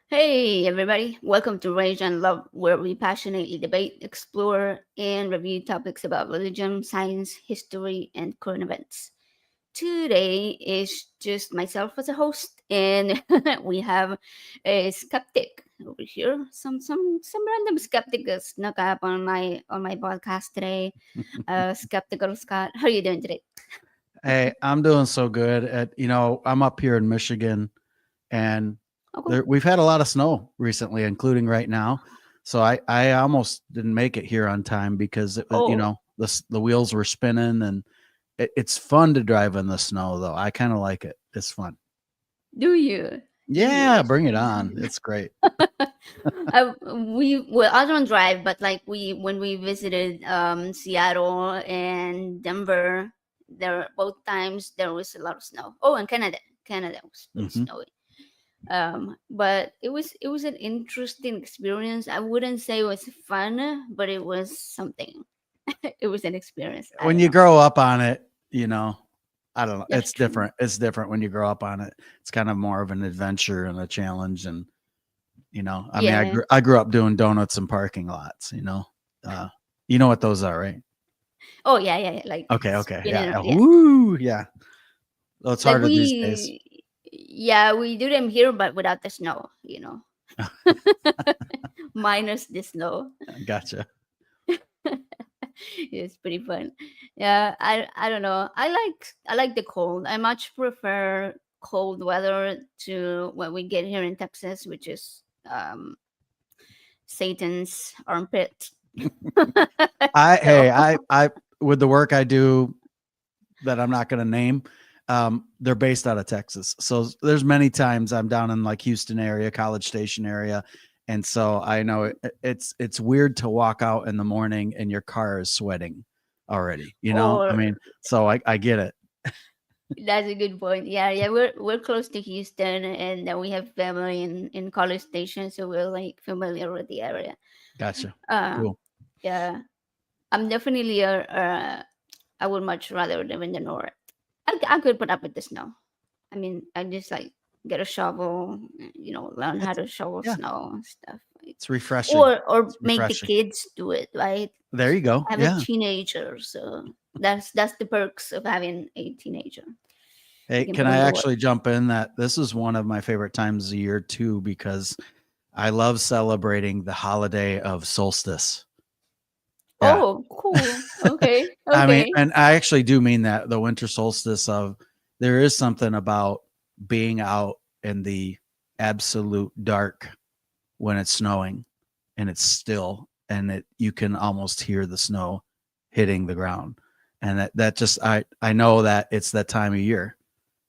Hey, everybody. Welcome to Rage and Love, where we passionately debate, explore, and review topics about religion, science, history, and current events. Today is just myself as a host, and we have a skeptic over here. Some random skeptic that snuck up on my podcast today. Skeptical Scott, how are you doing today? Hey, I'm doing so good. I'm up here in Michigan, and Okay. we've had a lot of snow recently, including right now. So I almost didn't make it here on time because Oh, the wheels were spinning, and it's fun to drive in the snow though. I kind of like it. It's fun. do you? Do you? Yeah, bring it on. It's great. I don't drive, but like we when we visited Seattle and Denver, there both times there was a lot of snow. Oh, and Canada was pretty Hmm. snowy. But it was an interesting experience. I wouldn't say it was fun, but it was something. It was an experience. I When don't you know. grow up on it, I don't know. That's It's true. different. It's different when you grow up on it. It's kind of more of an adventure and a challenge, and I mean, Yeah. I grew up doing donuts in parking lots. Uh, you know what those are, right? Oh yeah, yeah, yeah. Like Okay, spinning. yeah, yeah. Yeah. Woo, yeah. Well, it's Like harder these days. we do them here, but without the snow. Minus the snow. Gotcha. It's pretty fun. Yeah, I don't know. I like the cold. I much prefer cold weather to what we get here in Texas, which is Satan's armpit. So I with the work I do that I'm not going to name, they're based out of Texas. So there's many times I'm down in like Houston area, College Station area, and so I know it's weird to walk out in the morning and your car is sweating already. I or mean, so I get it. that's a good point. Yeah, yeah, we're close to Houston, and we have family in College Station, so we're like familiar with the area. Gotcha. Uh, Cool. yeah, I'm definitely I would much rather live in the north. I could put up with the snow. I mean, I just like get a shovel, learn how It's to shovel Yeah, snow and stuff. Like, it's refreshing. or It's make the refreshing. kids do it, right? There you go. I have a Yeah. teenager, so that's the perks of having a teenager. Hey, You can can put I them to work. actually jump in that this is one of my favorite times of the year too because I love celebrating the holiday of solstice. Yeah. Oh, cool. Okay, I mean, okay. and I actually do mean that the winter solstice of there is something about being out in the absolute dark when it's snowing and it's still and you can almost hear the snow hitting the ground. And that just I know that it's that time of year.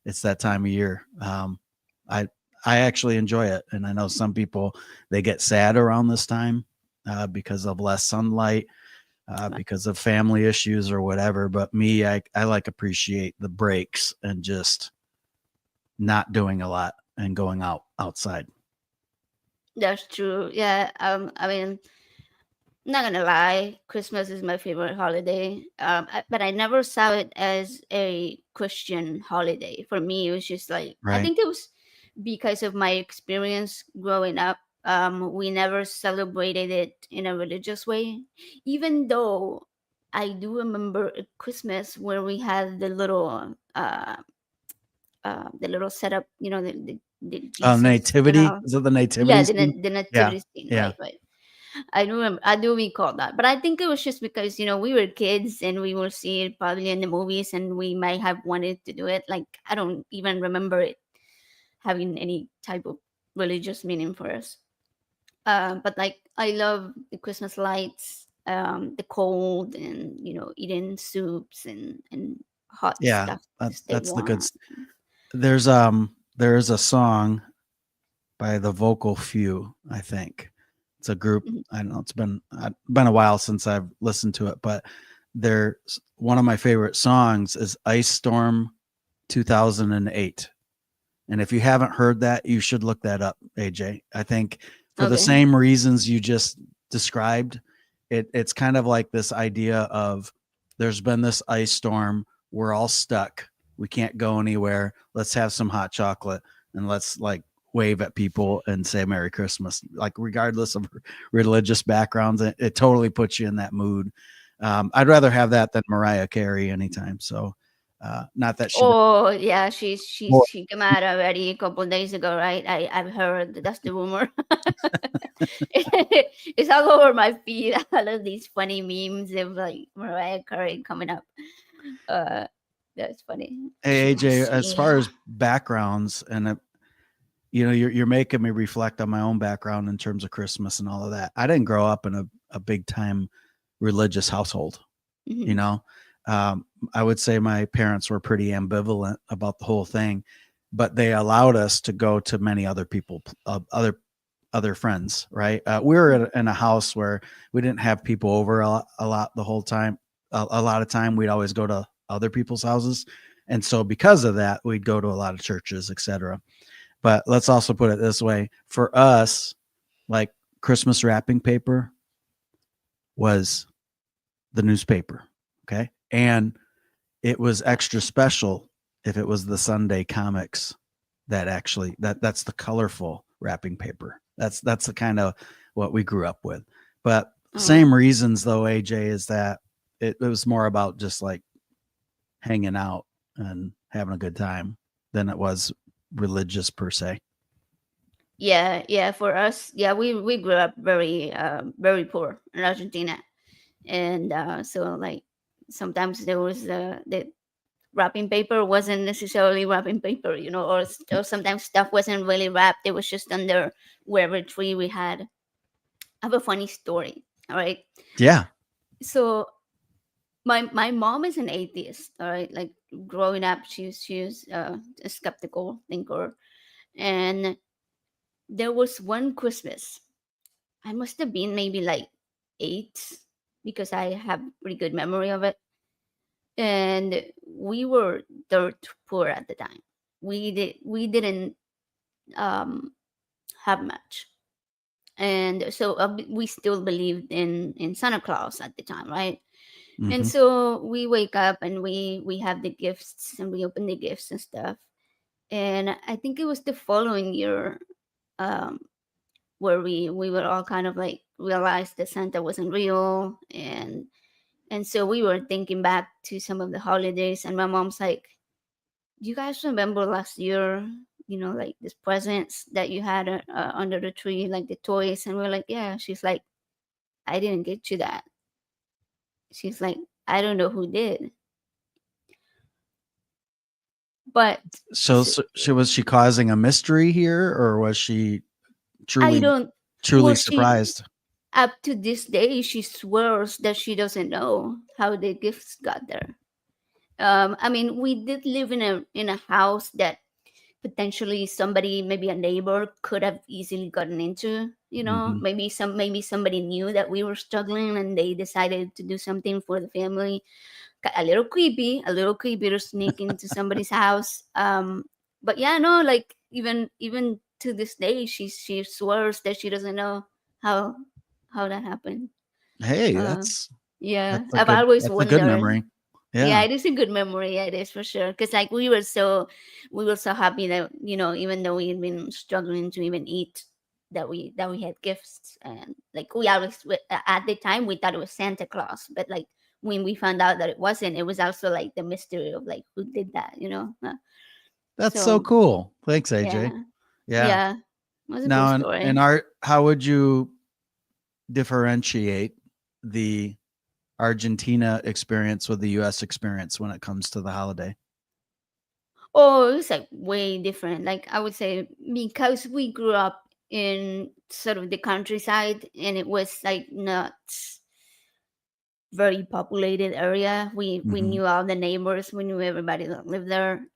It's that time of year. I I actually enjoy it, and I know some people they get sad around this time because of less sunlight, because of family issues or whatever. But me, I like appreciate the breaks and just not doing a lot and going outside. That's true. Yeah. I mean, not gonna lie, Christmas is my favorite holiday. But I never saw it as a Christian holiday. For me, it was just like I Right. think it was because of my experience growing up. We never celebrated it in a religious way, even though I do remember a Christmas where we had the little setup, the Jesus, Nativity, is it the yeah, nativity scene? the Yeah. nativity scene, Yeah. right, right. I do recall that, but I think it was just because we were kids and we will see it probably in the movies, and we might have wanted to do it. Like I don't even remember it having any type of religious meaning for us. But like I love the Christmas lights, the cold, and eating soups and hot Yeah, stuff to stay that's the good warm. there is a song by the Vocal Few, I think. It's a group. Mhm. I don't know. It's been a while since I've listened to it, but they're one of my favorite songs is Ice Storm 2008. And if you haven't heard that, you should look that up, AJ. I think for the Okay. same reasons you just described, it's kind of like this idea of there's been this ice storm, we're all stuck, we can't go anywhere. Let's have some hot chocolate and let's like wave at people and say Merry Christmas, like regardless of religious backgrounds. It totally puts you in that mood. I'd rather have that than Mariah Carey anytime. So, not that she does Oh yeah, more. she came out already a couple days ago, right? I've heard that's the rumor. It's all over my feed. All of these funny memes of like Mariah Carey coming up. Uh, that's funny. She Hey was AJ, as singing. far as backgrounds, and you're making me reflect on my own background in terms of Christmas and all of that. I didn't grow up in a big time religious household. You Hmm. know, I would say my parents were pretty ambivalent about the whole thing, but they allowed us to go to many other people, other friends. Right? We were in a house where we didn't have people over a lot the whole time. A lot of time, we'd always go to other people's houses, and so because of that, we'd go to a lot of churches, etc. But let's also put it this way: for us, like Christmas wrapping paper was the newspaper. Okay. And it was extra special if it was the Sunday comics that actually that's the colorful wrapping paper. That's the kind of what we grew up with. But Oh same reasons though, AJ, is that it was more about just like hanging out and having a good time than it was religious per se. yeah, yeah. For us, yeah, we grew up very very poor in Argentina, and so like sometimes there was the wrapping paper wasn't necessarily wrapping paper, or sometimes stuff wasn't really wrapped. It was just under wherever tree we had. I have a funny story. All right. Yeah. So my mom is an atheist. All right. Like growing up, she's a skeptical thinker, and there was one Christmas. I must have been maybe like 8 because I have pretty good memory of it. And we were dirt poor at the time. We didn't um, have much, and so we still believed in Santa Claus at the time, right? And Hmm. so we wake up and we have the gifts and we open the gifts and stuff. And I think it was the following year, um, where we were all kind of like realized that Santa wasn't real, and so we were thinking back to some of the holidays, and my mom's like, "Do you guys remember last year? Like these presents that you had under the tree, like the toys?" And we're like, "Yeah." She's like, "I didn't get you that." She's like, "I don't know who did, but So, so she causing a mystery here, or was she I truly don't." truly Well, she surprised? up to this day she swears that she doesn't know how the gifts got there. I mean, we did live in a house that potentially somebody, maybe a neighbor, could have easily gotten into. Hmm. Maybe somebody knew that we were struggling and they decided to do something for the family. A little creepy to sneak into somebody's house. But yeah, no, like even to this day, she swears that she doesn't know how how that happened. Hey, uh yeah, that's a I've good always that's a good wondered. memory. Yeah, Yeah, it is a good memory. Yeah, it is for sure. Because like we were so happy that even though we had been struggling to even eat, that we had gifts. And like we always at the time we thought it was Santa Claus, but like when we found out that it wasn't, it was also like the mystery of like who did that. that's so So cool. Thanks, AJ. yeah, Yeah. yeah, it was a cool Now, in story. art, how would you differentiate the Argentina experience with the U.S. experience when it comes to the holiday? Oh, it was like way different. Like I would say because we grew up in sort of the countryside and it was like not very populated area. We Hmm. knew all the neighbors, we knew everybody that lived there.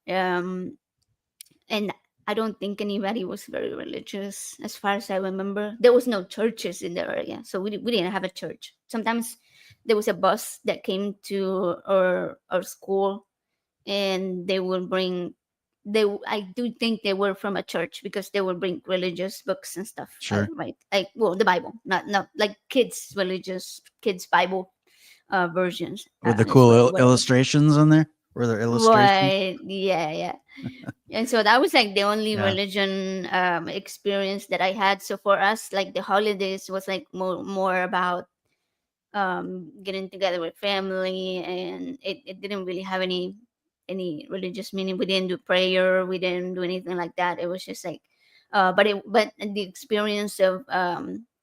And I don't think anybody was very religious as far as I remember. There was no churches in the area, so we didn't have a church. Sometimes there was a bus that came to our school and they would bring they I do think they were from a church because they would bring religious books and stuff, Sure. right? Like, well, the Bible, not like kids Bible versions, With the is cool what it was. illustrations in there. Were there illustrations? Right. Yeah, yeah. And so that was like the only Yeah. religion experience that I had. So for us, like the holidays was like more about getting together with family, and it didn't really have any religious meaning. We didn't do prayer, we didn't do anything like that. It was just like but the experience of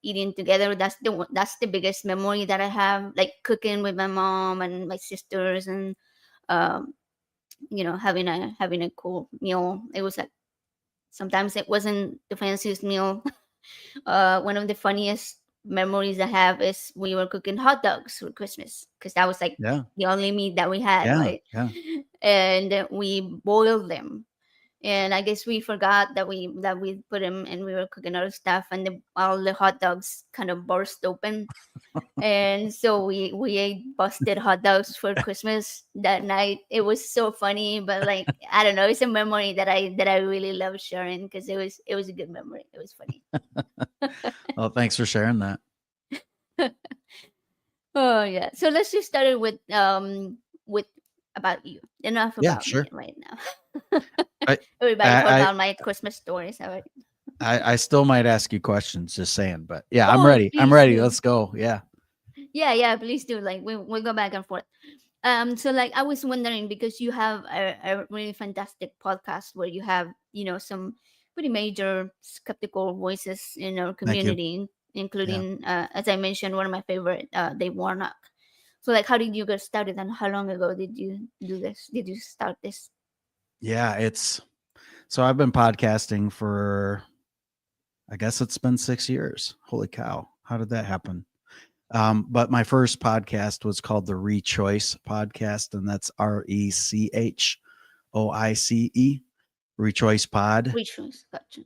eating together, that's the biggest memory that I have, like cooking with my mom and my sisters, and um having a cool meal. It was like, sometimes it wasn't the fanciest meal. One of the funniest memories I have is we were cooking hot dogs for Christmas, because that was like Yeah. the only meat that we had, Yeah. right? Yeah. And we boiled them. And I guess we forgot that we put them, and we were cooking other stuff, and all the hot dogs kind of burst open, and so we ate busted hot dogs for Christmas that night. It was so funny, but like, I don't know, it's a memory that I really love sharing, because it was a good memory. It was funny. Well, thanks for sharing that. Oh yeah. So let's just start it with about you. Enough Yeah, about me sure. right now. I Everybody heard I about my Christmas stories already. I still might ask you questions, just saying, but yeah, I'm Oh, ready. I'm please ready. do. Let's go. Yeah. Yeah, yeah, please do. Like we'll go back and forth. So like I was wondering, because you have a really fantastic podcast where you have, some pretty major skeptical voices in our Thank you. community, Yeah. including, as I mentioned, one of my favorite, Dave Warnock. So like, how did you get started, and how long ago did you do this? Did you start this? Yeah, so I've been podcasting for, I guess it's been 6 years. Holy cow. How did that happen? But my first podcast was called the Rechoice podcast, and that's ReChoice, Rechoice Pod. Which was gotcha.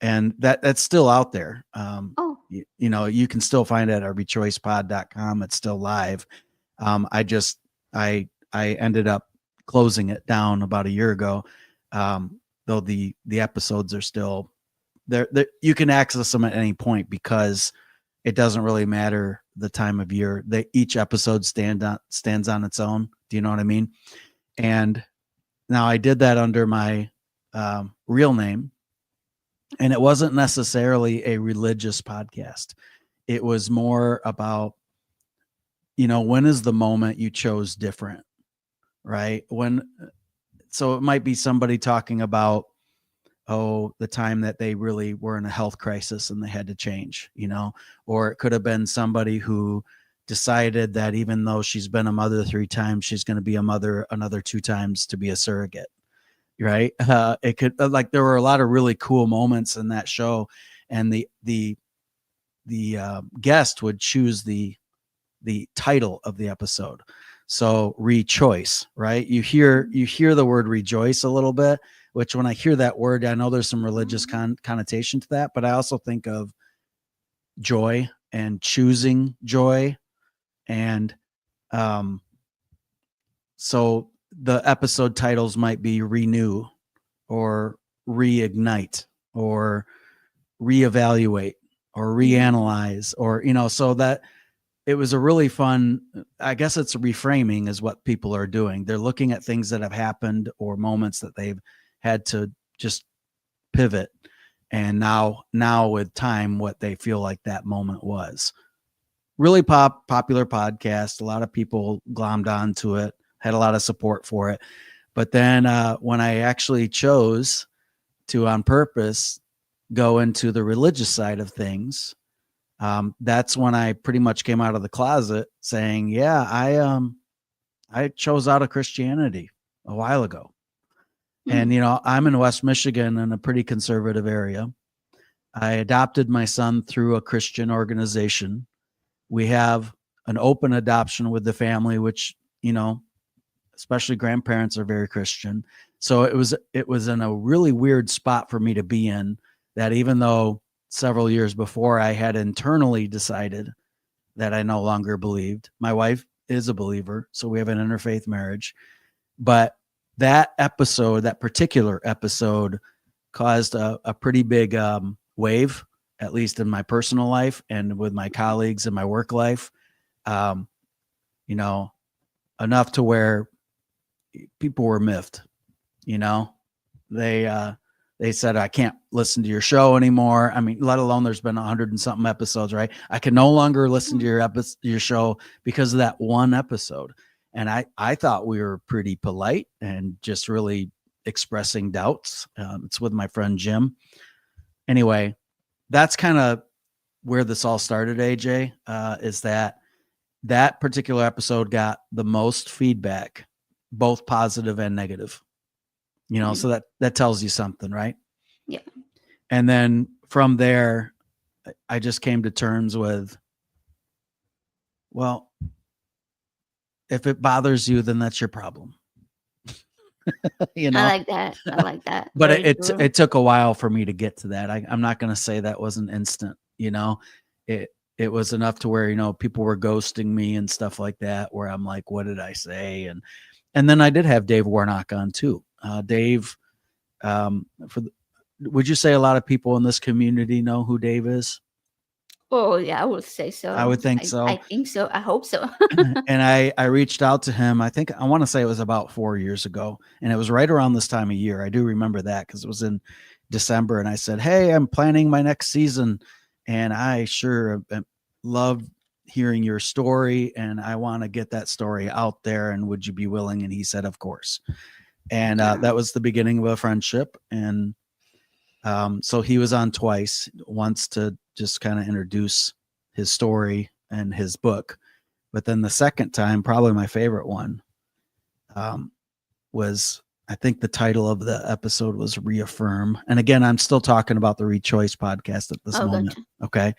And that's still out there. Oh, You can still find it at rechoicepod.com. It's still live. I just I ended up closing it down about a year ago. Though the episodes are still there. You can access them at any point, because it doesn't really matter the time of year. Each episode stands on its own. Do you know what I mean? And now I did that under my real name, and it wasn't necessarily a religious podcast. It was more about, when is the moment you chose different, right? So it might be somebody talking about, the time that they really were in a health crisis and they had to change, or it could have been somebody who decided that even though she's been a mother 3 times, she's going to be a mother another 2 times to be a surrogate, right? It could, like, there were a lot of really cool moments in that show, and the guest would choose the title of the episode. So rechoice, right? You hear the word rejoice a little bit, which when I hear that word, I know there's some religious connotation to that, but I also think of joy and choosing joy. And so the episode titles might be renew, or reignite, or reevaluate, or reanalyze, or, so that it was a really fun, I guess it's reframing is what people are doing. They're looking at things that have happened, or moments that they've had to just pivot. And now with time, what they feel like that moment was. Really popular podcast. A lot of people glommed onto it, had a lot of support for it. But then when I actually chose to, on purpose, go into the religious side of things, that's when I pretty much came out of the closet saying, yeah, I chose out of Christianity a while ago. And, I'm in West Michigan, in a pretty conservative area. I adopted my son through a Christian organization. We have an open adoption with the family, which, especially grandparents are very Christian. So it was in a really weird spot for me to be in, that even though several years before I had internally decided that I no longer believed. My wife is a believer, so we have an interfaith marriage. But that particular episode, caused a pretty big wave, at least in my personal life and with my colleagues in my work life. Um, enough to where, people were miffed. You know, they said, I can't listen to your show anymore. I mean, let alone there's been 100 and something episodes, right? I can no longer listen to your show because of that one episode. And I thought we were pretty polite and just really expressing doubts. It's with my friend Jim. Anyway, that's kind of where this all started, AJ, is that particular episode got the most feedback, both positive and negative. You know, so that tells you something, right? Yeah. And then from there, I just came to terms with, well, if it bothers you, then that's your problem. You know, I like that. I like that. but Very it true. it took a while for me to get to that. I'm not going to say that wasn't instant. You know, it was enough to where, you know, people were ghosting me and stuff like that, where I'm like, what did I say? And then I did have Dave Warnock on too. Dave, would you say a lot of people in this community know who Dave is? Oh yeah, I would say I so. would think I so. think so. I hope so. And I reached out to him. I want to say it was about 4 years ago, and it was right around this time of year. I do remember that because it was in December, and I said, "Hey, I'm planning my next season, and I sure love hearing your story, and I want to get that story out there. And would you be willing?" And he said, "Of course." And that was the beginning of a friendship. And so he was on twice, once to just kind of introduce his story and his book. But then the second time, probably my favorite one, was, I think the title of the episode was Reaffirm. And again, I'm still talking about the Rechoice podcast at this moment. Gotcha.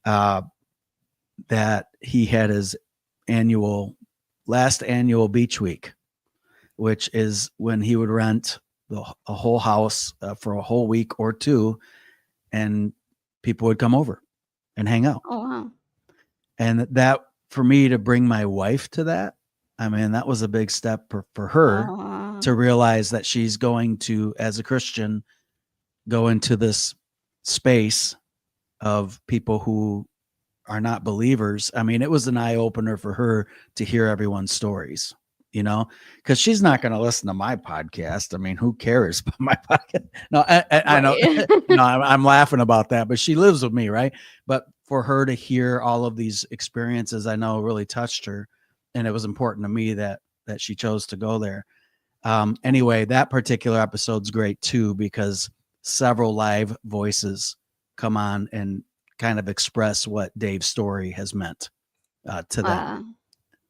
Okay. That he had his last annual beach week, which is when he would rent a whole house for a whole week or two, and people would come over and hang out. Oh wow. And that, for me to bring my wife to that, I mean, that was a big step for her to realize that she's going to, as a Christian, go into this space of people who are not believers. I mean, it was an eye opener for her to hear everyone's stories, you know, because she's not going to listen to my podcast. I mean, who cares about my podcast? No, I know, no, I'm laughing about that, but she lives with me, right? But for her to hear all of these experiences, I know really touched her, and it was important to me that she chose to go there. Anyway, that particular episode's great too, because several live voices come on and kind of express what Dave's story has meant to them.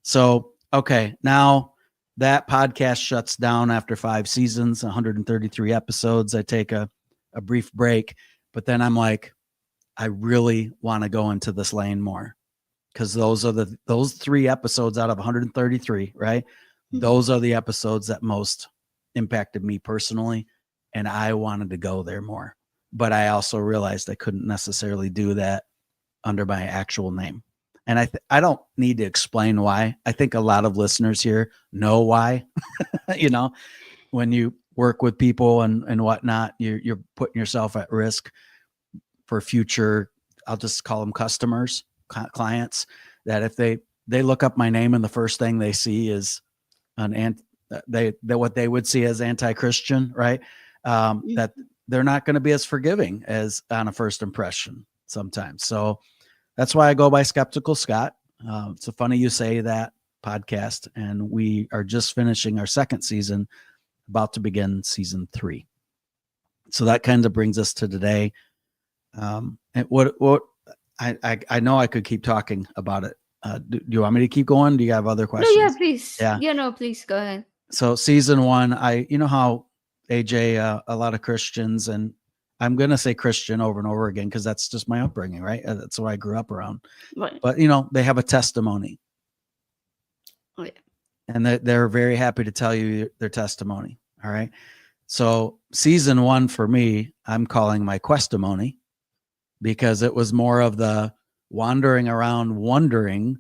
So, okay, now that podcast shuts down after 5 seasons, 133 episodes. I take a brief break, but then I'm like, I really want to go into this lane more, because those 3 episodes out of 133, right? Those are the episodes that most impacted me personally, and I wanted to go there more. But I also realized I couldn't necessarily do that under my actual name. And I don't need to explain why. I think a lot of listeners here know why. You know, when you work with people and whatnot, you're putting yourself at risk for future, I'll just call them customers, clients, that if they look up my name and the first thing they see is what they would see as anti-Christian, right? That they're not going to be as forgiving as on a first impression sometimes. So that's why I go by Skeptical Scott. It's so funny you say that podcast, and we are just finishing our 2nd season, about to begin season 3. So that kind of brings us to today. And what I know I could keep talking about it. Do you want me to keep going? Do you have other questions? No, yeah, please. Yeah. No, please go ahead. So season 1, you know how AJ, a lot of Christians, and I'm going to say Christian over and over again, because that's just my upbringing, right? That's what I grew up around. Right. But, you know, they have a testimony. Oh, yeah. And they're very happy to tell you their testimony. All right. So season 1 for me, I'm calling my questimony, because it was more of the wandering around, wondering,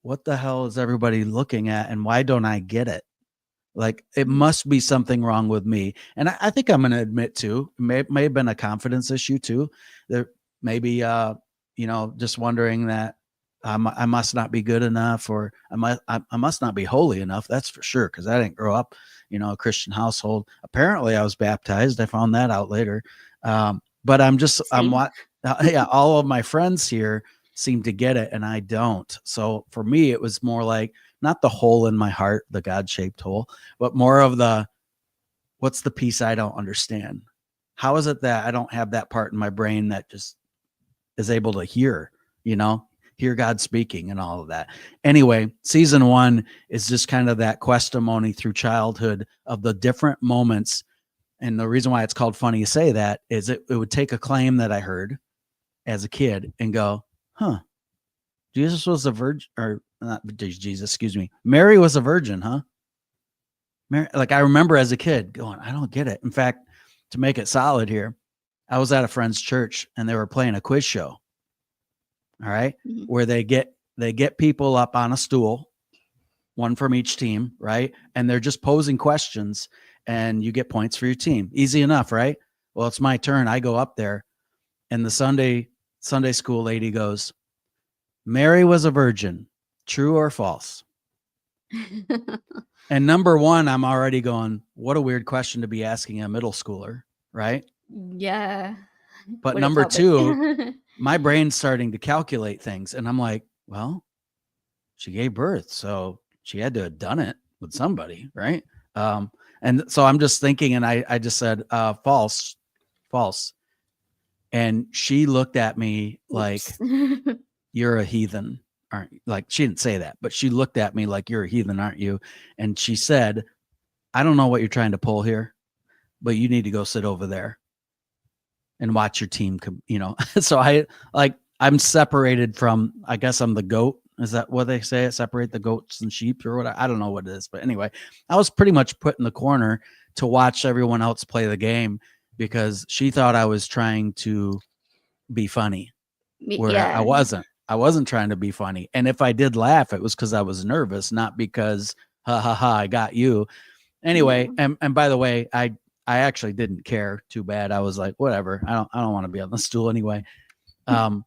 what the hell is everybody looking at, and why don't I get it? Like, it must be something wrong with me. And I think I'm going to admit too, may have been a confidence issue too. There maybe, you know, just wondering that I must not be good enough, or I must not be holy enough. That's for sure, because I didn't grow up, a Christian household. Apparently, I was baptized. I found that out later. But I'm Same. what, yeah. All of my friends here seem to get it, and I don't. So for me, it was more like not the hole in my heart, the God-shaped hole, but more of what's the piece I don't understand? How is it that I don't have that part in my brain that just is able to you know, hear God speaking and all of that. Anyway, season 1 is just kind of that testimony through childhood of the different moments. And the reason why it's called Funny You Say That is it would take a claim that I heard as a kid and go, huh, Jesus was a virgin, or not Jesus, excuse me. Mary was a virgin, huh? Mary, like I remember as a kid going, I don't get it. In fact, to make it solid here, I was at a friend's church and they were playing a quiz show. All right. Mhm. Where they get people up on a stool, one from each team, right? And they're just posing questions and you get points for your team. Easy enough, right? Well, it's my turn. I go up there and the Sunday school lady goes, Mary was a virgin, true or false? And number one, I'm already going, what a weird question to be asking a middle schooler, right? Yeah. But What a number topic. two, my brain's starting to calculate things. And I'm like, well, she gave birth, so she had to have done it with somebody, right? And so I'm just thinking, and I just said, false, false. And she looked at me like, Oops. you're a heathen, aren't you? Like, she didn't say that, but she looked at me like, you're a heathen, aren't you? And she said, I don't know what you're trying to pull here, but you need to go sit over there and watch your team so I'm separated from, I guess I'm the goat. Is that what they say? Separate the goats and sheep or what? I don't know what it is, but anyway, I was pretty much put in the corner to watch everyone else play the game because she thought I was trying to be funny, where Yeah. I wasn't trying to be funny. And if I did laugh, it was because I was nervous, not because ha ha ha, I got you. Anyway, Yeah. and by the way, I actually didn't care too bad. I was like, whatever. I don't want to be on the stool anyway. Um,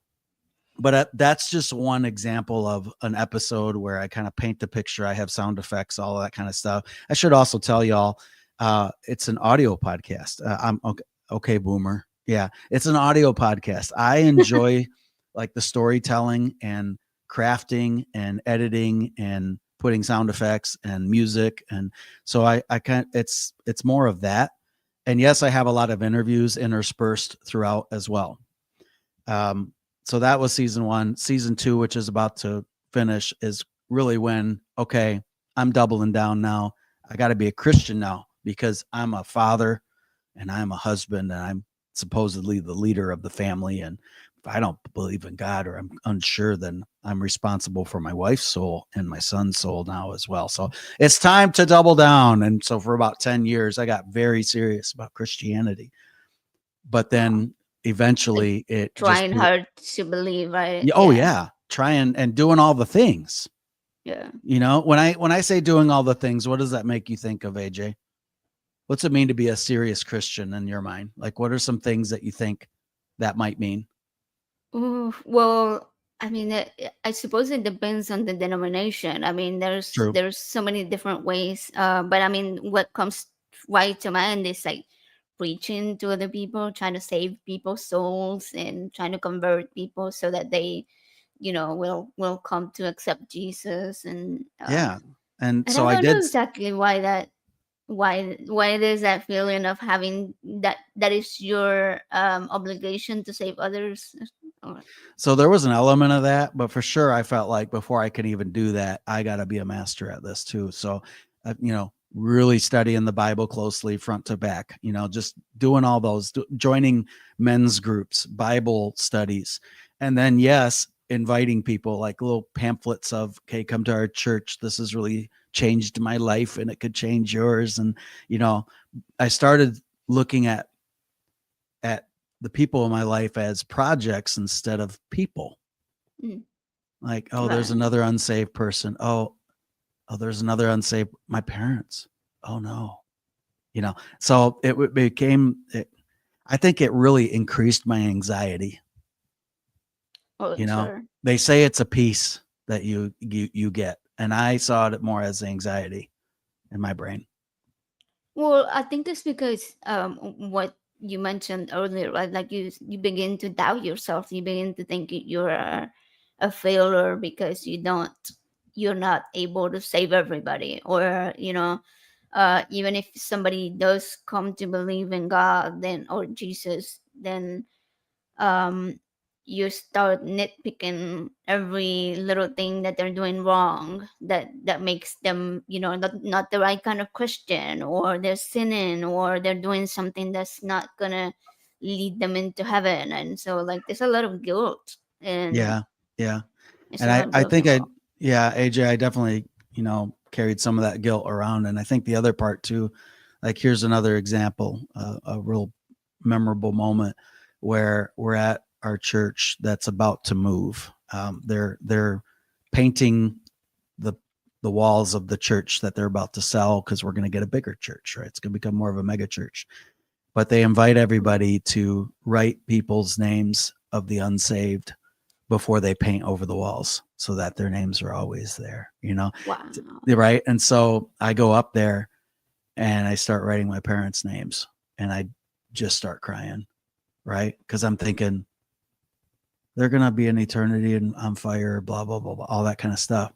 but that's just one example of an episode where I kind of paint the picture. I have sound effects, all of that kind of stuff. I should also tell y'all, it's an audio podcast. I'm okay, okay, boomer. Yeah, it's an audio podcast. I enjoy like the storytelling and crafting and editing and putting sound effects and music, and so I kind it's more of that. And yes, I have a lot of interviews interspersed throughout as well. Um, so that was season 1. Season 2, which is about to finish, is really when, okay, I'm doubling down now. I got to be a Christian now because I'm a father and I'm a husband and I'm supposedly the leader of the family. And if I don't believe in God or I'm unsure, then I'm responsible for my wife's soul and my son's soul now as well. So it's time to double down. And so for about 10 years, I got very serious about Christianity. But Wow. then Like eventually it just trying hard to believe, right? yeah, oh Yeah. yeah, trying and doing all the things. Yeah. When I say doing all the things, what does that make you think of, AJ? What's it mean to be a serious Christian in your mind? Like, what are some things that you think that might mean? Ooh, well, I mean, I suppose it depends on the denomination. I mean, True. there's so many different ways. But I mean, what comes right to mind is like preaching to other people, trying to save people's souls, and trying to convert people so that they, will come to accept Jesus. Yeah. And And I so I don't know did. exactly why there's that feeling of having that is your obligation to save others. Or, So there was an element of that, but for sure, I felt like before I could even do that, I got to be a master at this too. So, really studying the Bible closely, front to back. Just doing all those, joining men's groups, Bible studies, and then yes, inviting people like little pamphlets of, "Okay, come to our church. This has really changed my life, and it could change yours." And you know, I started looking at the people in my life as projects instead of people. mm, Like, oh, there's right. another unsaved person. Oh, there's another unsaved. My parents. Oh no, So it became. I think it really increased my anxiety. Oh, You know, sure. they say it's a peace that you get, and I saw it more as anxiety in my brain. Well, I think that's because what you mentioned earlier, right? Like you begin to doubt yourself. You begin to think you're a failure because you're not able to save everybody, or even if somebody does come to believe in God, then or Jesus, then um, you start nitpicking every little thing that they're doing wrong, that makes them, not the right kind of Christian, or they're sinning, or they're doing something that's not gonna lead them into heaven. And so, like, there's a lot of guilt, and Yeah, yeah. there's And a lot of I guilt think involved. yeah, AJ, I definitely, carried some of that guilt around. And I think the other part too, like, here's another example, a real memorable moment where we're at our church that's about to move. They're painting the the walls of the church that they're about to sell because we're going to get a bigger church, right? It's going to become more of a mega church. But they invite everybody to write people's names of the unsaved before they paint over the walls so that their names are always there, Wow. right? And so I go up there and I start writing my parents' names, and I just start crying, right? Because I'm thinking they're going to be an eternity and on fire, blah, blah, blah, blah, all that kind of stuff.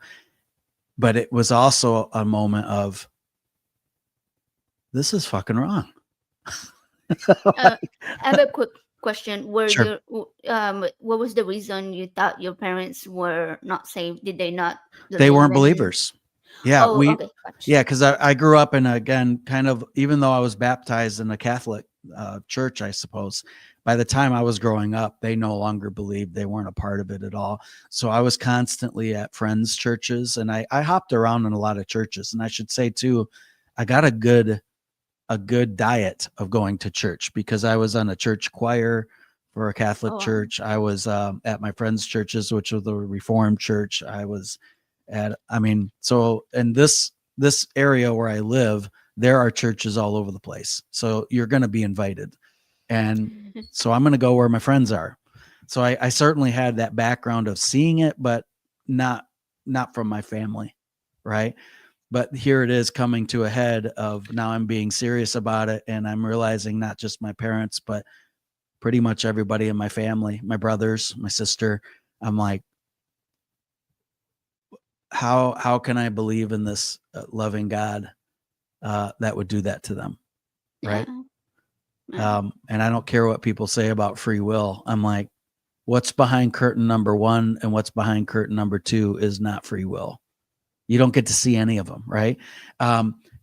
But it was also a moment of, this is fucking wrong. uh, I have a quick question. Sure. What was the reason you thought your parents were not saved? Did they not They believe weren't in? believers. Yeah, Oh, okay, gotcha. yeah, because I grew up in, again, kind of, even though I was baptized in a Catholic church, I suppose, by the time I was growing up, they no longer believed. They weren't a part of it at all. So I was constantly at friends' churches, and I hopped around in a lot of churches. And I should say too, I got a good diet of going to church because I was on a church choir for a Catholic Oh, wow. church. I was at my friends' churches, which was the Reformed church. I was so in this area where I live, there are churches all over the place. So you're going to be invited. And so I'm going to go where my friends are. So I certainly had that background of seeing it, but not from my family. Right. But here it is coming to a head of, now I'm being serious about it. And I'm realizing not just my parents, but pretty much everybody in my family, my brothers, my sister. I'm like, how can I believe in this loving God that would do that to them? Yeah, Right. yeah. And I don't care what people say about free will. I'm like, what's behind curtain number 1 and what's behind curtain number 2 is not free will. You don't get to see any of them, right?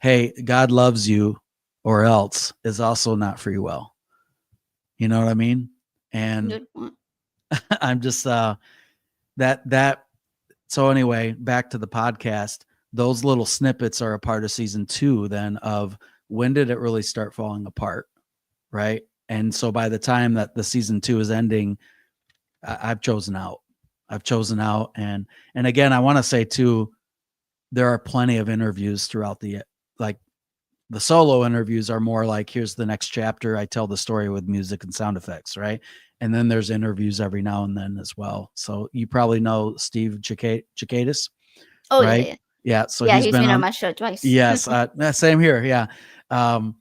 Hey, God loves you, or else is also not free will. You know what I mean? And Good point. I'm just that. So anyway, back to the podcast. Those little snippets are a part of season 2 then of when did it really start falling apart, right? And so by the time that the season 2 is ending, I've chosen out. And again, I want to say too, there are plenty of interviews throughout like the solo interviews are more like, here's the next chapter. I tell the story with music and sound effects, right? And then there's interviews every now and then as well. So you probably know Steve Chikadis, Oh, yeah, right? yeah. Yeah. So Yeah, he's he's been been on on. my show twice. Yes. Same here. Yeah. And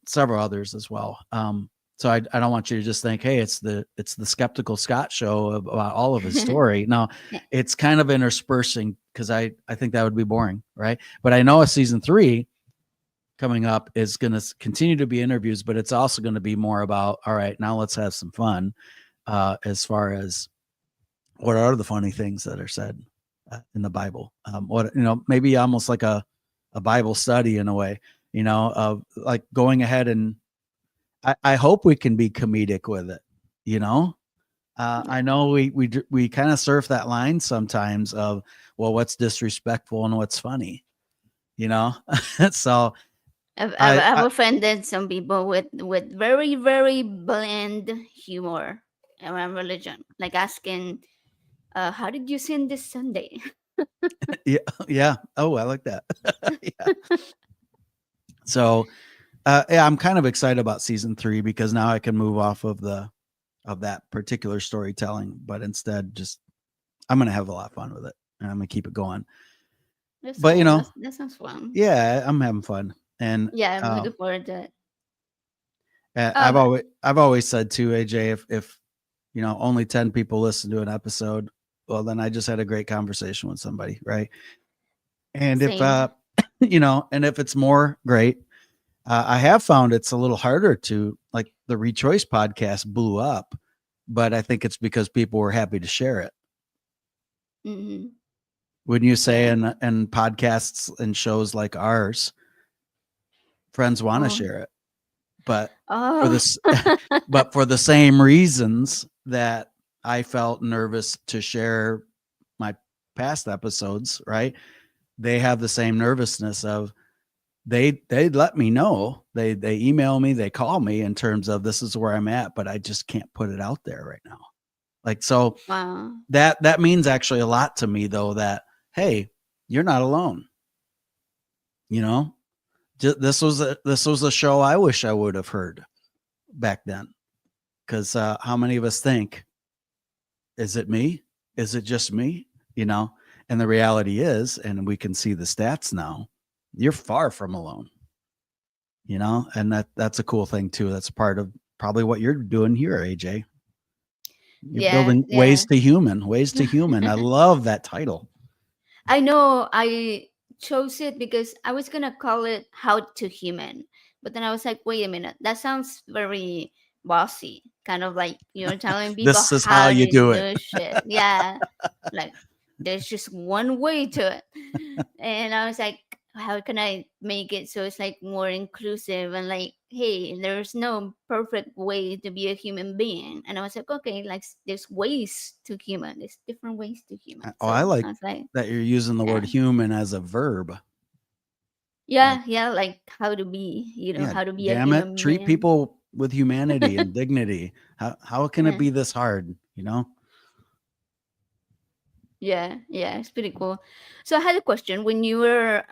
several others as well. So I don't want you to just think, hey, it's the Skeptical Scott show about all of his story. No, Yeah. it's kind of interspersing because I think that would be boring, right? But I know a season 3 coming up is going to continue to be interviews, but it's also going to be more about, all right, now let's have some fun as far as what are the funny things that are said in the Bible. Maybe almost like a Bible study in a way, of like going ahead, and I hope we can be comedic with it. I know we kind of surf that line sometimes of, well, what's disrespectful and what's funny, so I've I offended some people with very, very bland humor around religion, like asking, "How did you sin this Sunday?" yeah, yeah. Oh, I like that. Yeah. So, yeah, I'm kind of excited about season 3 because now I can move off of the of that particular storytelling, but instead just I'm going to have a lot of fun with it and I'm going to keep it going. That's But cool. That sounds fun. yeah, I'm having fun. And Yeah, I'm looking forward to it. I've Um, always said too, AJ, if only 10 people listen to an episode, well then I just had a great conversation with somebody, right? And if Same. and if it's more, great. I have found it's a little harder to, like, the Rechoice podcast blew up, but I think it's because people were happy to share it. Mm-hmm. Wouldn't you say? Yeah. And podcasts and shows like ours, friends want to Oh. share it, but for Oh. this, but for the same reasons that I felt nervous to share my past episodes, right? They have the same nervousness of they let me know, they email me, they call me in terms of this is where I'm at, but I just can't put it out there right now. Like, so Wow. that means actually a lot to me, though, that hey, you're not alone. This was a show I wish I would have heard back then, because how many of us think, is it me? Is it just me? And the reality is, and we can see the stats now, you're far from alone. And that's a cool thing too. That's part of probably what you're doing here, AJ. You're Yeah, building yeah. ways to human. I love that title. I know I chose it because I was gonna call it How to Human, but then I was like, wait a minute, that sounds very bossy, kind of like you're telling people This is how how you to do it. do shit. Yeah, like there's just one way to it, and I was like, how can I make it so it's like more inclusive and like, hey, there's no perfect way to be a human being. And I was like, okay, like there's ways to human, there's different ways to human. Oh, I So like I was like, that you're using the yeah, word human as a verb. Like, yeah, like how to be, yeah, how to be a damn it, human treat being. people with humanity and dignity. How can it Yeah, be this hard? yeah, it's pretty cool. So I had a question when you were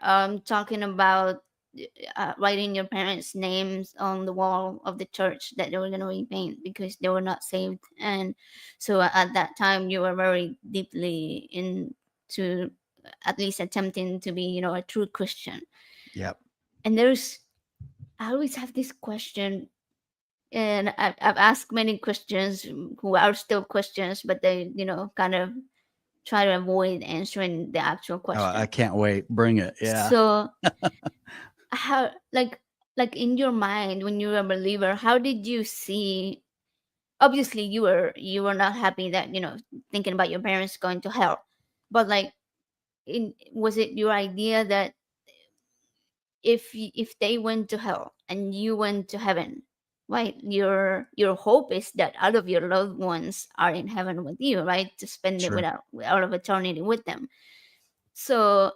talking about writing your parents' names on the wall of the church that they were going to repaint because they were not saved, and so at that time you were very deeply into at least attempting to be, a true Christian. Yep. And I always have this question, and I've asked many questions who are still questions, but they, kind of try to avoid answering the actual Oh, I question. can't wait. Bring it. Yeah. So how, like in your mind when you were a believer, how did you see? Obviously, you were not happy that, thinking about your parents going to hell, but like, was it your idea that if they went to hell and you went to heaven, right, your hope is that all of your loved ones are in heaven with you, right, to spend it Sure. without all of eternity with them. So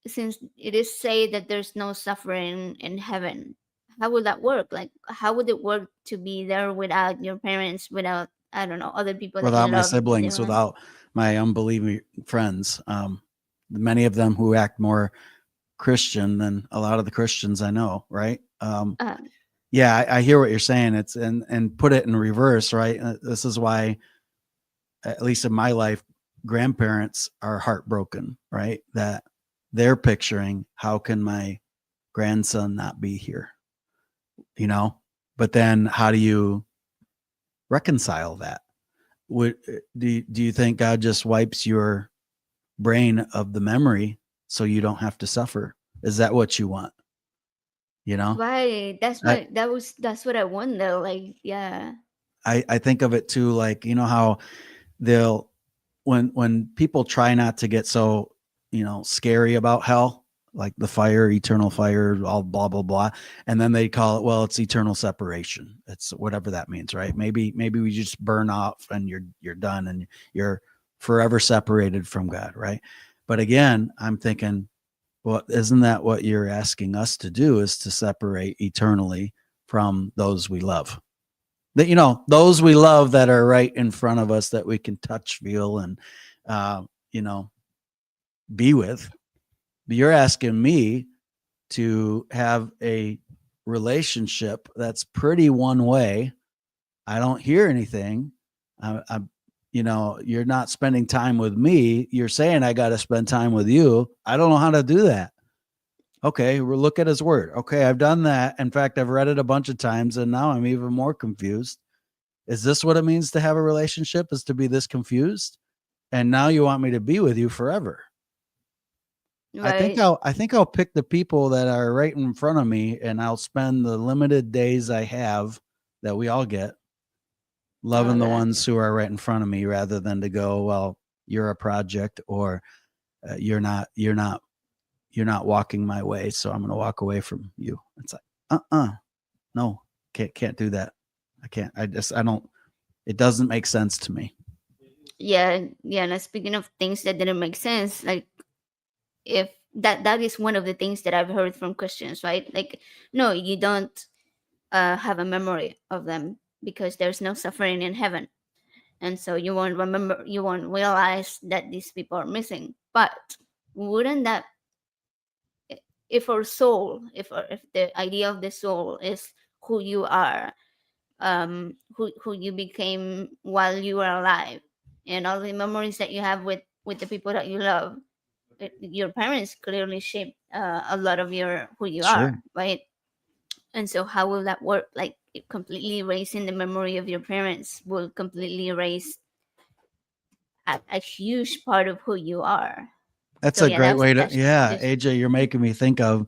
since it is said that there's no suffering in heaven, how would that work? Like, how would it work to be there without your parents, without, I don't know, other people that you Without my love siblings, there? without my unbelieving friends, many of them who act more Christian than a lot of the Christians I know, right? uh, Yeah, I hear what you're saying. It's and put it in reverse, right? This is why, at least in my life, grandparents are heartbroken, right? That they're picturing, how can my grandson not be here? You know, but then how do you reconcile that? Would do you think God just wipes your brain of the memory so you don't have to suffer? Is that what you want? You know, right, I that's what I wonder, like, yeah. I think of it too, like, how they'll when people try not to get so, scary about hell, like the fire, eternal fire, all blah blah blah, and then they call it, well, it's eternal separation. It's whatever that means, right? Maybe we just burn off and you're done and you're forever separated from God, right? But again, I'm thinking, well, isn't that what you're asking us to do, is to separate eternally from those we love? That, those we love that are right in front of us, that we can touch, feel, and uh, you know be with. But you're asking me to have a relationship that's pretty one way. I don't hear anything. I'm, you're not spending time with me. You're saying I got to spend time with you. I don't know how to do that. Okay, we'll look at his word. Okay, I've done that. In fact, I've read it a bunch of times and now I'm even more confused. Is this what it means to have a relationship, is to be this confused? And now you want me to be with you forever. Right. I think I'll pick the people that are right in front of me and I'll spend the limited days I have that we all get Oh, loving the that. ones who are right in front of me rather than to go, well, you're a project, or you're not walking my way, so I'm going to walk away from you. It's like, no, can't do that. I can't. I don't. It doesn't make sense to me. Yeah, yeah. And speaking of things that didn't make sense, like if that is one of the things that I've heard from Christians, right? Like, no, you don't have a memory of them because there's no suffering in heaven, and so you won't remember, you won't realize that these people are missing. But wouldn't that, if our soul, if the idea of the soul is who you are, who you became while you were alive, and all the memories that you have with the people that you love, your parents clearly shaped a lot of your who you Sure. are, right? And so how will that work? Like, completely erasing the memory of your parents will completely erase a huge part of who you are. That's So a yeah, great way to, that's yeah, just, AJ, you're making me think of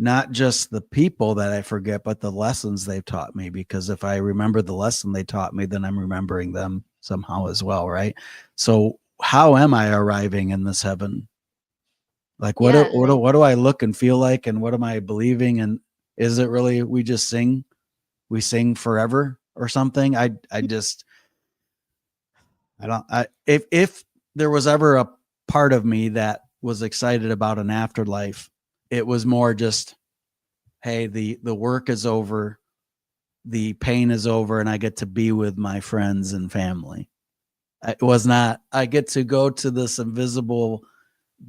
not just the people that I forget, but the lessons they've taught me. Because if I remember the lesson they taught me, then I'm remembering them somehow as well, right? So how am I arriving in this heaven? Like yeah, like, what do I look and feel like, and what am I believing? And is it really we just sing? We sing forever or something? I just I don't I if there was ever a part of me that was excited about an afterlife, it was more just, hey, the work is over, the pain is over, and I get to be with my friends and family. It was not I get to go to this invisible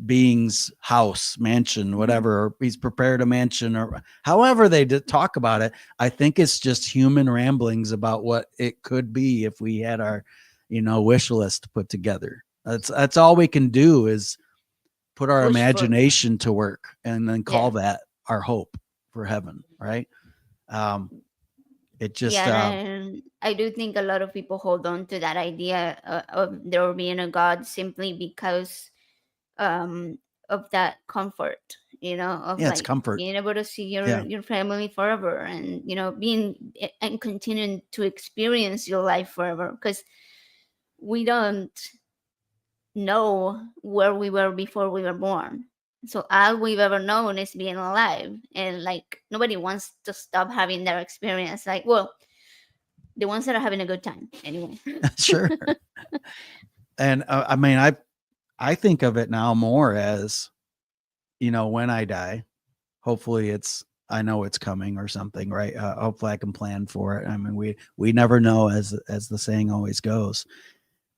being's house, mansion, whatever, or he's prepared a mansion, or however they did talk about it. I think it's just human ramblings about what it could be if we had our, wish list put together. That's all we can do is put our wish for. imagination to work and then call Yeah, that our hope for heaven, right? Um, it yeah. just, And I do think a lot of people hold on to that idea of there being a God simply because um of that comfort, of yeah, it's like comfort. being able to see Yeah, your family forever, and being and continuing to experience your life forever, because we don't know where we were before we were born. So all we've ever known is being alive, and like nobody wants to stop having their experience. Like, well, the ones that are having a good time anyway. sure. And I mean, I think of it now more as, when I die, hopefully I know it's coming or something, right? Hopefully I can plan for it. I mean, we never know, as the saying always goes,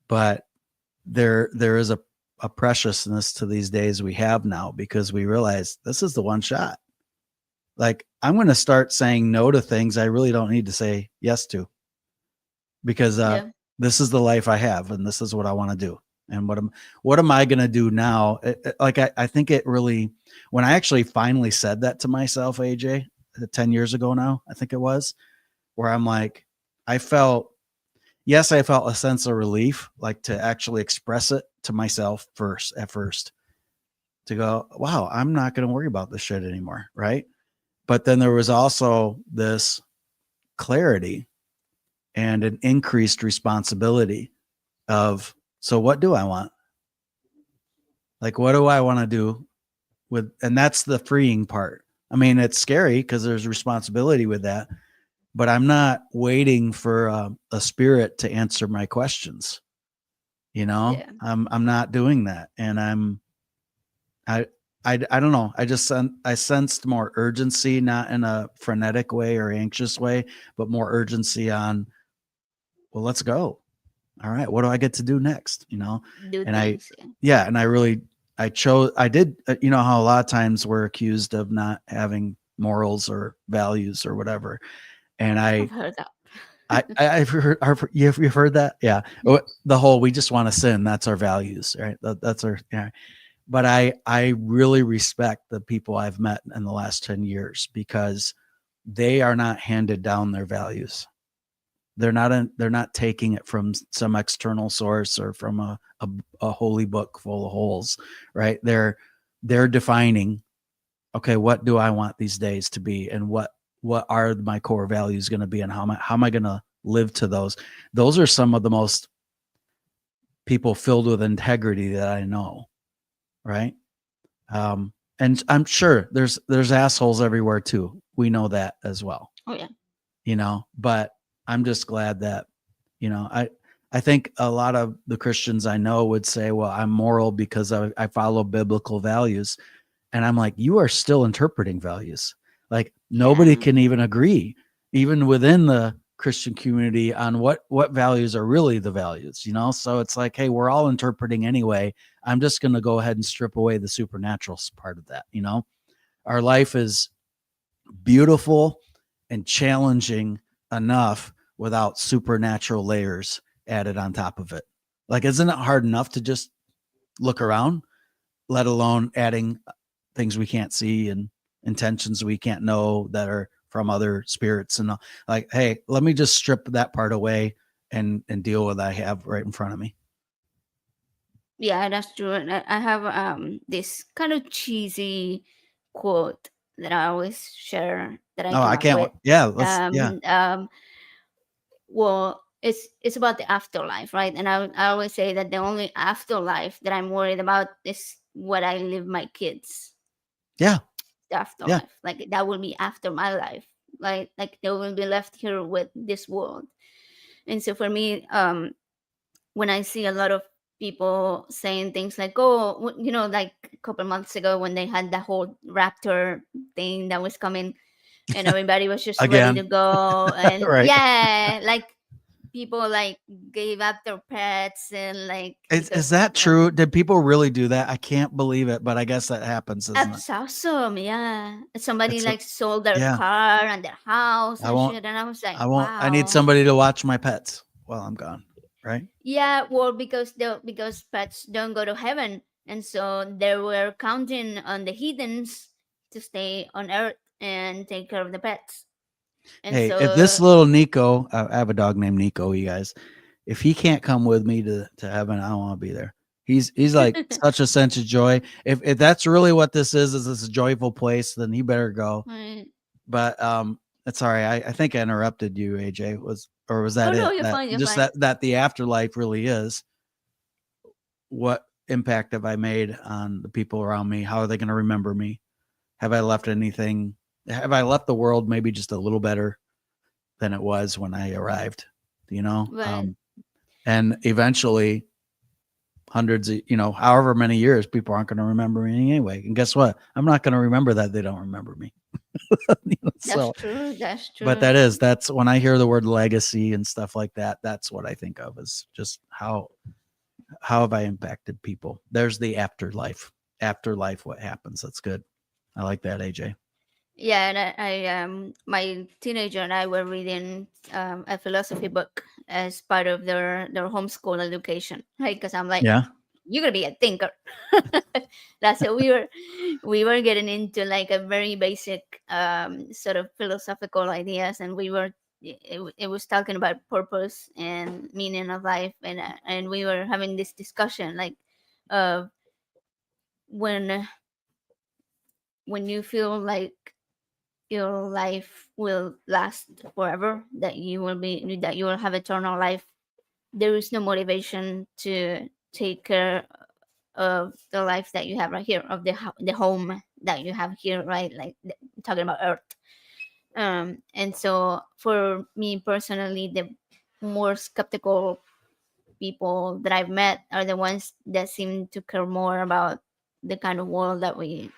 but there is a preciousness to these days we have now, because we realize this is the one shot. Like, I'm going to start saying no to things I really don't need to say yes to, because Yeah. this is the life I have and this is what I want to do. And what am I going to do now? Like, I think it really, when I actually finally said that to myself, AJ, 10 years ago now, I think it was, where I'm like, I felt, yes, I felt a sense of relief, like to actually express it to myself at first, to go, wow, I'm not going to worry about this shit anymore. Right. But then there was also this clarity and an increased responsibility of, so what do I want? Like, what do I want to do and that's the freeing part. I mean, it's scary because there's responsibility with that, but I'm not waiting for a spirit to answer my questions. Yeah. I'm not doing that. And I, I don't know. I sensed more urgency, not in a frenetic way or anxious way, but more urgency on, well, let's go. All right, what do I get to do next? Do And things. Yeah. yeah, and I did, how a lot of times we're accused of not having morals or values or whatever. And I've heard that. You've heard that? Yeah. The whole, we just want to sin. That's our values, right? That's our, yeah. But I really respect the people I've met in the last 10 years because they are not handed down their values. They're not taking it from some external source or from a holy book full of holes, right? They're defining, okay, what do I want these days to be, and what are my core values going to be, and how am I going to live to those? Those are some of the most people filled with integrity that I know, right? And I'm sure there's assholes everywhere too. We know that as well, Oh yeah. but I'm just glad that, I think a lot of the Christians I know would say, well, I'm moral because I follow biblical values. And I'm like, you are still interpreting values. Like nobody Yeah. can even agree, even within the Christian community, on what values are really the values, So it's like, hey, we're all interpreting anyway. I'm just going to go ahead and strip away the supernatural part of that. Our life is beautiful and challenging enough without supernatural layers added on top of it. Like, isn't it hard enough to just look around, let alone adding things we can't see and intentions we can't know that are from other spirits? And like, hey, let me just strip that part away and deal with what I have right in front of me. Yeah, that's true. And I have this kind of cheesy quote that I always share that I No, came I up can't. with. Yeah, yeah. Um, um, well, it's about the afterlife, right? And I always say that the only afterlife that I'm worried about is what I leave my kids. Yeah. The Yeah. afterlife, like that will be after my life, like they will be left here with this world. And so for me, when I see a lot of people saying things like, oh, like a couple months ago when they had the whole raptor thing that was coming, and everybody was just ready to Again. go, and Right. yeah, like people like gave up their pets, and like Is because that true? Did people really do that? I can't believe it, but I guess that happens, isn't it? that's awesome. Yeah. Somebody It's a, like sold their yeah. car and their house I and won't. shit. And I was like, I need wow. somebody to watch my pets while I'm gone. Right. Yeah, well, because pets don't go to heaven. And so they were counting on the heathens to stay on earth and take care of the pets. And Hey, if this so little Nico, I have a dog named Nico, you guys, if he can't come with me to heaven, I don't want to be there. He's like such a sense of joy. If that's really what this is this a joyful place, then he better go. right. But sorry, I think I interrupted you, AJ. Was Oh that no, it? you're That fine, you're just fine. that the afterlife really is. What impact have I made on the people around me? How are they going to remember me? Have I left anything? Have I left the world maybe just a little better than it was when I arrived? Right. And eventually, hundreds of, however many years, people aren't going to remember me anyway. And guess what? I'm not going to remember that they don't remember me. That's So, true. That's but true. that's when I hear the word legacy and stuff like that. That's what I think of, is just how have I impacted people? There's the afterlife. Afterlife, what happens? That's good. I like that, AJ. Yeah, and my teenager and I were reading a philosophy book as part of their homeschool education, right? Because I'm like, Yeah. you're gonna be a thinker. That's it. We were getting into like a very basic sort of philosophical ideas, and it was talking about purpose and meaning of life, and we were having this discussion like of when when you feel like your life will last forever, that you will have eternal life, there is no motivation to take care of the life that you have right here, of the home that you have here, right? Like talking about earth. And so for me personally, the more skeptical people that I've met are the ones that seem to care more about the kind of world that we're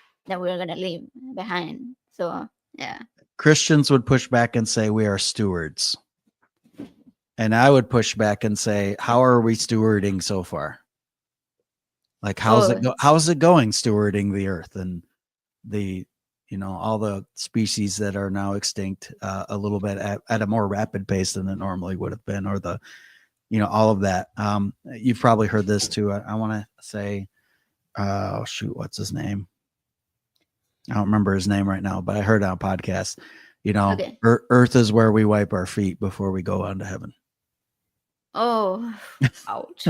gonna leave behind. So yeah. Christians would push back and say we are stewards. And I would push back and say, how are we stewarding so far? Like, how's Oh, it going stewarding the earth and the all the species that are now extinct a little bit at a more rapid pace than it normally would have been, or all of that. You've probably heard this too. I want to say, oh shoot, what's his name? I don't remember his name right now, but I heard it on a podcast. Okay. Earth is where we wipe our feet before we go on to heaven. Oh, ouch.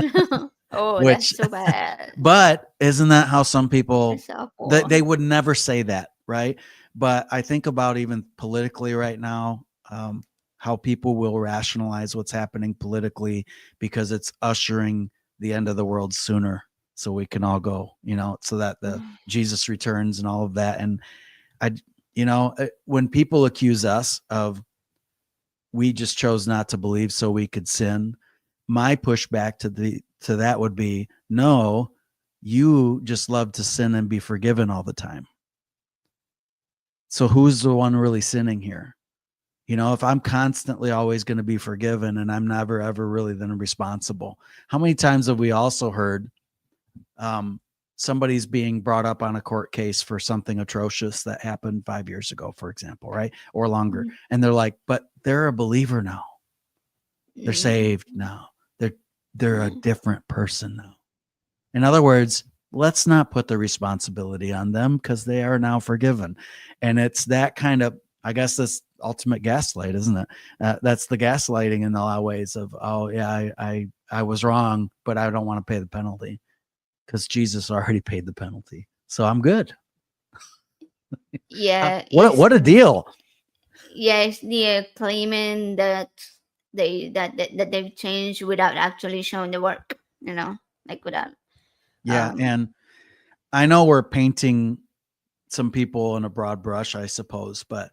Oh, that's Which, so bad. but isn't that how some people That's awful. they would never say that, right? But I think about even politically right now, how people will rationalize what's happening politically because it's ushering the end of the world sooner, so we can all go, so that the Jesus returns and all of that. And I, when people accuse us of we just chose not to believe so we could sin, my pushback to that would be, no, you just love to sin and be forgiven all the time. So who's the one really sinning here? If I'm constantly always going to be forgiven and I'm never ever really then responsible. How many times have we also heard somebody's being brought up on a court case for something atrocious that happened 5 years ago, for example, right? Or longer. Mhm. And they're like, but they're a believer now. They're saved now. They're a different person now. In other words, let's not put the responsibility on them because they are now forgiven. And it's that kind of, I guess, this ultimate gaslight, isn't it? That's the gaslighting in a lot of ways of, oh yeah, I was wrong, but I don't want to pay the penalty because Jesus already paid the penalty. So I'm good. Yeah, What a deal. yes, they're claiming that that they've changed without actually showing the work, like without. Yeah. Um, And I know we're painting some people in a broad brush, I suppose, but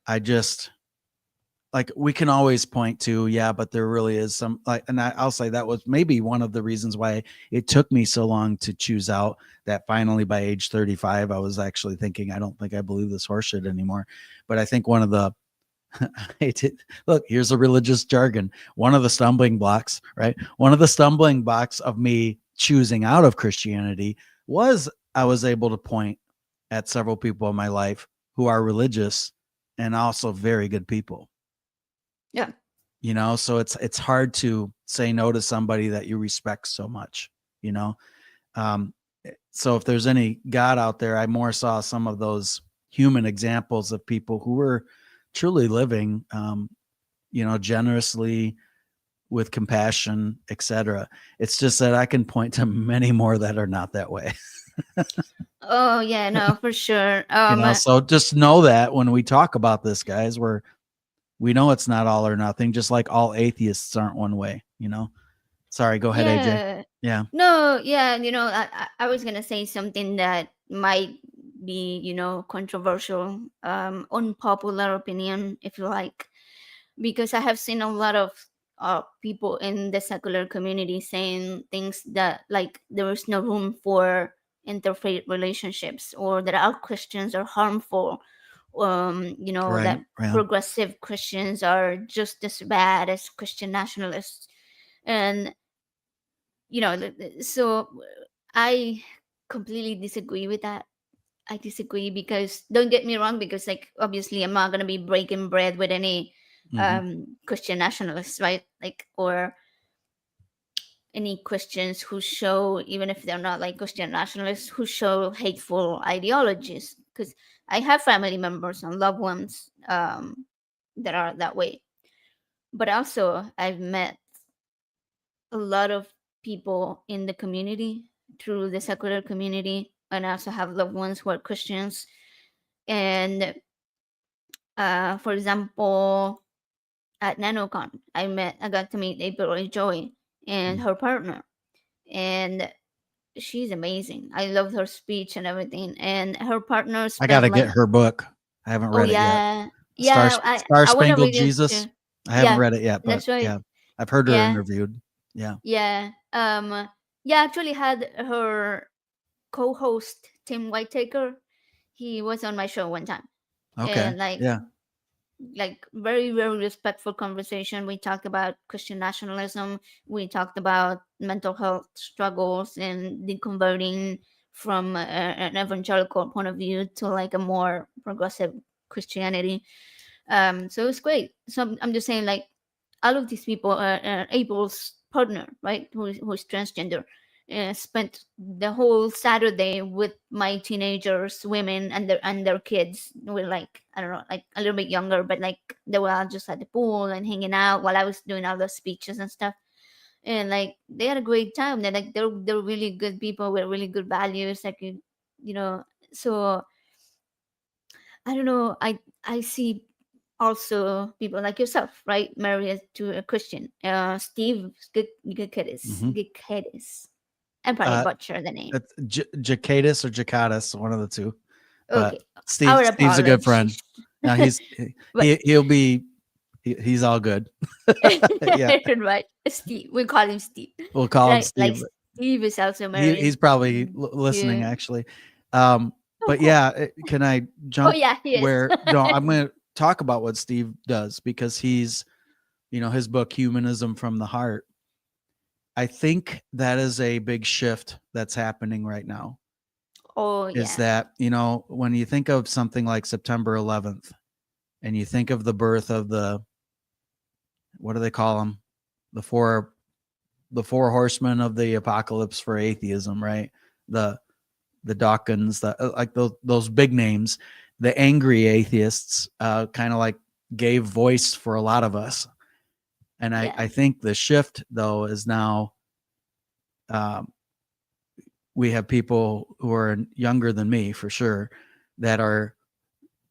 I just, like, we can always point to, yeah, but there really is some, like, and I'll say that was maybe one of the reasons why it took me so long to choose out, that finally by age 35, I was actually thinking, I don't think I believe this horseshit anymore. But I think one of the, look, here's a religious jargon. One of the stumbling blocks, right? One of the stumbling blocks of me choosing out of Christianity was I was able to point at several people in my life who are religious and also very good people. yeah, So it's hard to say no to somebody that you respect so much, you know. Um, so if there's any God out there, I more saw some of those human examples of people who were truly living, generously, with compassion, etc. It's just that I can point to many more that are not that way. oh yeah, no, for sure. So just know that when we talk about this, guys, we know it's not all or nothing, just like all atheists aren't one way, Sorry, go ahead, AJ. Yeah. Yeah. No, yeah, I was gonna say something that might be, controversial, unpopular opinion, if you like, because I have seen a lot of people in the secular community saying things that, like, there is no room for interfaith relationships, or that our Christians are harmful, Right. that Yeah. progressive Christians are just as bad as Christian nationalists. And so I completely disagree with that. I disagree, because don't get me wrong, because, like, obviously I'm not going to be breaking bread with any Hmm. Christian nationalists, right? Like, or any Christians who show, even if they're not like Christian nationalists, who show hateful ideologies, because I have family members and loved ones that are that way. But also I've met a lot of people in the community, through the secular community, and I also have loved ones who are Christians. And for example, at NanoCon, I got to meet April Joy and her partner, and she's amazing. I loved her speech and everything. And her partner I got spent to like, get her book. I haven't oh read it yet. yeah, Star yeah, Star I want to Spangled read it Jesus. too. I haven't Yeah, read it yet, but that's right. yeah, I've heard her Yeah, interviewed. Yeah. yeah. Yeah, actually had her co-host Tim Whitaker. He was on my show one time, Okay. and Yeah. like very very respectful conversation. We talked about Christian nationalism. We talked about mental health struggles and deconverting from an evangelical point of view to like a more progressive Christianity. So it's great. So I'm just saying, like, all of these people are Abel's partner, right, who's transgender, spent the whole Saturday with my teenagers, women, and their kids. Were like, I don't know, like a little bit younger, but like they were all just at the pool and hanging out while I was doing all the speeches and stuff. And like they had a great time. They're really good people with really good values. Like you know, so I don't know. I see also people like yourself, right? Married to a Christian. Steve Hmm. Gikidis. I probably Uh, butcher the name. it's Jacadis or Jacadis, one of the two. But Okay, our Steve's a good friend. apologies. Now But he'll be he's all good. Yeah, right, Steve. We call him Steve, we'll call him right? Like Steve. Steve is also He's married. probably listening Yeah. actually. Oh, But cool. yeah, can I Oh, jump yeah, he is. where? No, I'm going to talk about what Steve does because he's, his book Humanism from the Heart. I think that is a big shift that's happening right now. Oh, Is yeah. that, when you think of something like September 11th and you think of the birth of what do they call them? The four horsemen of the apocalypse for atheism, right? The the Dawkins, like those big names, the angry atheists, kind of like gave voice for a lot of us. And Yeah. I think the shift though is now, um, we have people who are younger than me for sure that are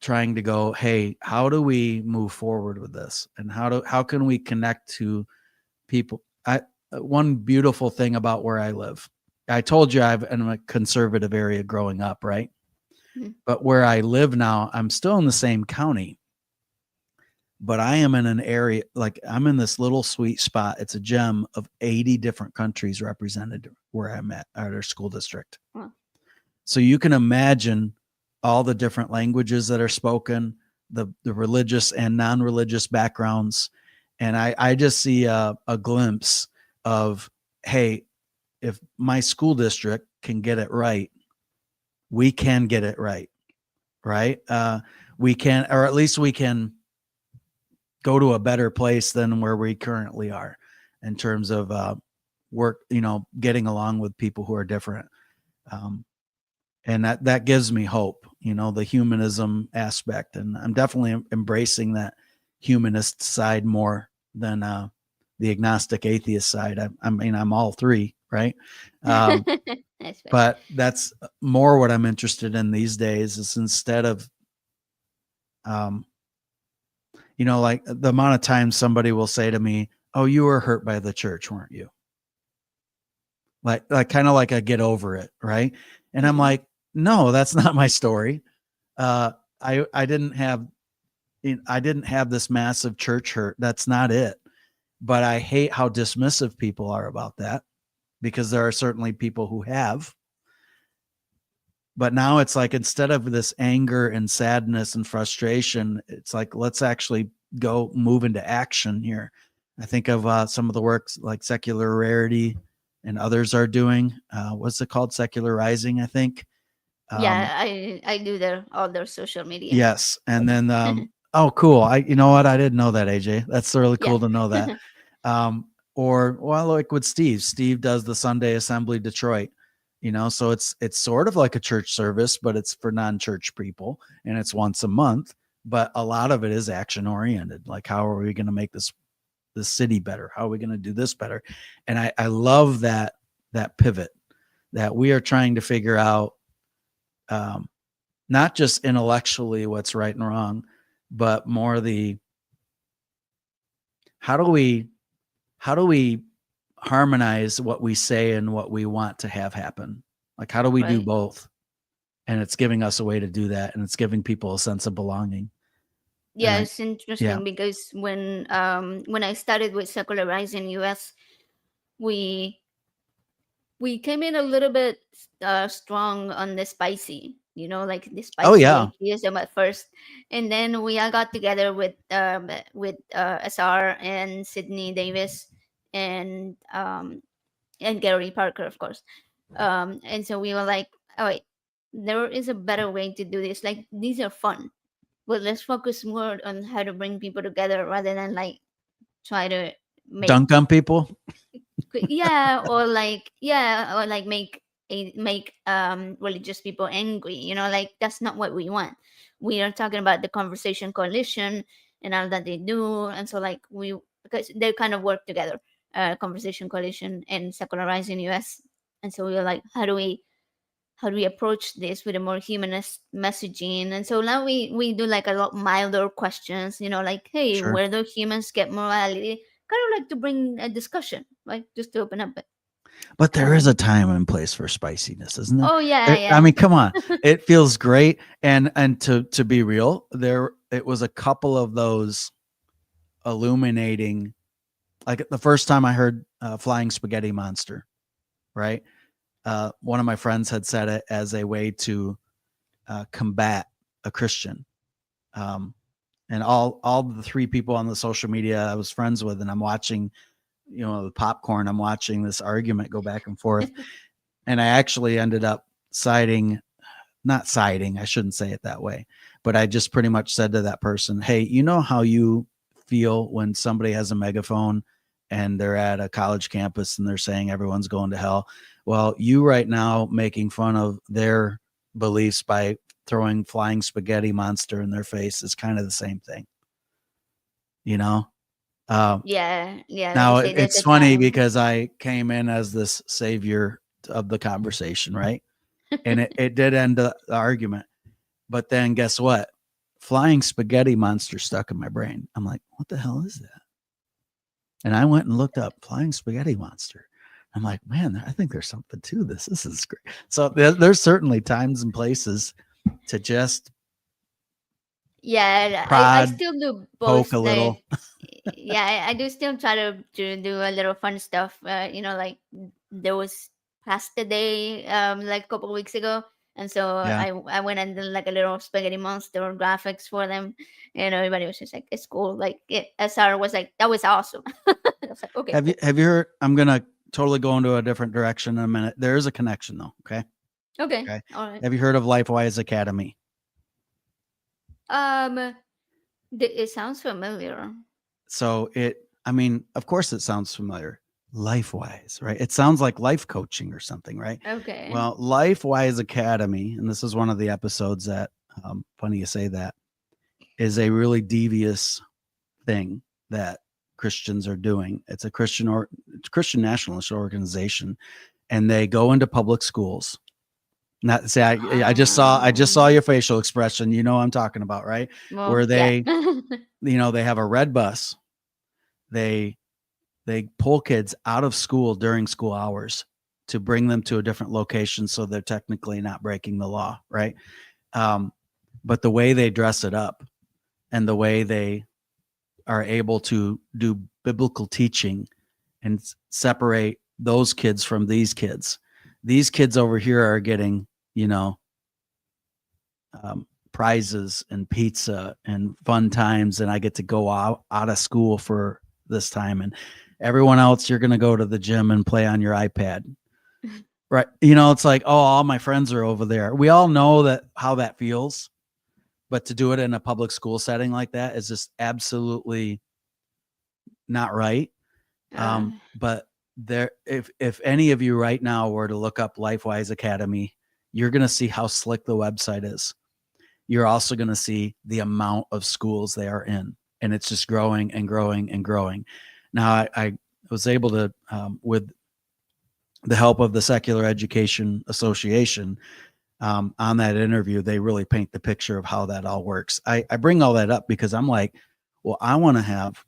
trying to go, hey, how do we move forward with this, and how can we connect to people? One beautiful thing about where I live, I told you I'm in a conservative area growing up, right? Mhm. But where I live now, I'm still in the same county, but I am in an area, like I'm in this little sweet spot. It's a gem of 80 different countries represented where I'm at our school district. Well, So you can imagine all the different languages that are spoken, the religious and non-religious backgrounds. And I just see a glimpse of, hey, if my school district can get it right, we can get it right. Right. We can, or at least we can go to a better place than where we currently are in terms of work, getting along with people who are different. Um, and that gives me hope, the humanism aspect. And I'm definitely embracing that humanist side more than the agnostic atheist side. I mean, I'm all three, right? Um, that's right. but that's more what I'm interested in these days is instead of, um, like the amount of times somebody will say to me, "Oh, you were hurt by the church, weren't you?" Like kind of like a get over it, right? And I'm Mm-hmm. like, "No, that's not my story. Uh, I didn't have this massive church hurt. That's not it. But I hate how dismissive people are about that because there are certainly people who have. But now it's like instead of this anger and sadness and frustration, it's like let's actually go move into action here. I think of some of the works like Secular Rarity and others are doing. What's it called? Secular Rising, I think. Um, Yeah, I do all their social media. yes, and then oh, cool. You know what? I didn't know that, AJ. That's really Yeah. cool to know that. Or well, like with Steve. Steve does the Sunday Assembly Detroit. So it's sort of like a church service, but it's for non-church people, and it's once a month. But a lot of it is action oriented. Like, how are we going to make this city better? How are we going to do this better? And I love that pivot that we are trying to figure out, um, not just intellectually what's right and wrong, but more the how do we how do we harmonize what we say and what we want to have happen? Like, how do we do Right. both? And it's giving us a way to do that, and it's giving people a sense of belonging. And Yeah, it's yeah. interesting because when I started with Secularizing US, we we came in a little bit strong on the spicy, like the Oh spicy yeah. atheism at first, and then we all got together with SR and Sydney Davis and Gary Parker, of course. And so we were like, oh wait, there is a better way to do this. Like these are fun, but let's focus more on how to bring people together rather than like try to make Dunk on people. or like make religious people angry, like that's not what we want. We are talking about the Conversation Coalition and all that they do, and so like we, because they kind of work together, Conversation Coalition and Secularizing US. And so we were like, how do we approach this with a more humanist messaging? And so now we do like a lot milder questions, like, hey, Sure. where do humans get morality? Kind of like to bring a discussion, right? Just to open up it. But there is a Um, time and place for spiciness, isn't there? oh yeah, I yeah. mean, come on. It feels great. And to be real, it was a couple of those illuminating, like the first time I heard flying spaghetti monster, right? One of my friends had said it as a way to combat a Christian. Um, and all the three people on the social media I was friends with, and I'm watching, the popcorn, I'm watching this argument go back and forth. And I actually ended up not siding, I shouldn't say it that way, but I just pretty much said to that person, hey, you know how you feel when somebody has a megaphone and they're at a college campus and they're saying everyone's going to hell? Well, you right now making fun of their beliefs by throwing flying spaghetti monster in their face is kind of the same thing, you know? Uh, Yeah, like you Now say, there's it's a funny time. because I came in as this savior of the conversation, right? And it did end the argument. But then guess what? Flying spaghetti monster stuck in my brain. I'm like, what the hell is that? And I went and looked up flying spaghetti monster. I'm like, man, I think there's something to this. This is great. So there's certainly times and places to just Yeah, I prod, still do poke both. a little. Like, yeah, I do still try to do a little fun stuff. Like there was pasta day like a couple of weeks ago, and so Yeah. I went and did like a little spaghetti monster graphics for them, and everybody was just like, it's cool. Like SR was like, that was awesome. I was like, okay, cool. Have you heard? I'm gonna totally go into a different direction in a minute. There is a connection though. Okay. Okay, Okay. all right. Have you heard of LifeWise Academy? Um, it sounds familiar. So I mean, of course it sounds familiar. LifeWise, right? It sounds like life coaching or something, right? Okay. Well, LifeWise Academy, and this is one of the episodes that, funny you say that, is a really devious thing that Christians are doing. It's a Christian nationalist organization, and they go into public schools. Not say I just saw Um, your facial expression. You know what I'm talking about, right? well, Where yeah. they have a red bus. They pull kids out of school during school hours to bring them to a different location, so they're technically not breaking the law, right? Um, but the way they dress it up and the way they are able to do biblical teaching and separate those kids from these kids over here are getting, you know, prizes and pizza and fun times, and I get to go out of school for this time, and everyone else, you're going to go to the gym and play on your iPad, right? It's like, oh, all my friends are over there. We all know that how that feels, but to do it in a public school setting like that is just absolutely not right. uh, But if any of you right now were to look up LifeWise Academy, you're going to see how slick the website is. You're also going to see the amount of schools they are in, and it's just growing and growing and growing. Now, I was able to, with the help of the Secular Education Association, on that interview, they really paint the picture of how that all works. I bring all that up because I'm like, well, I want to have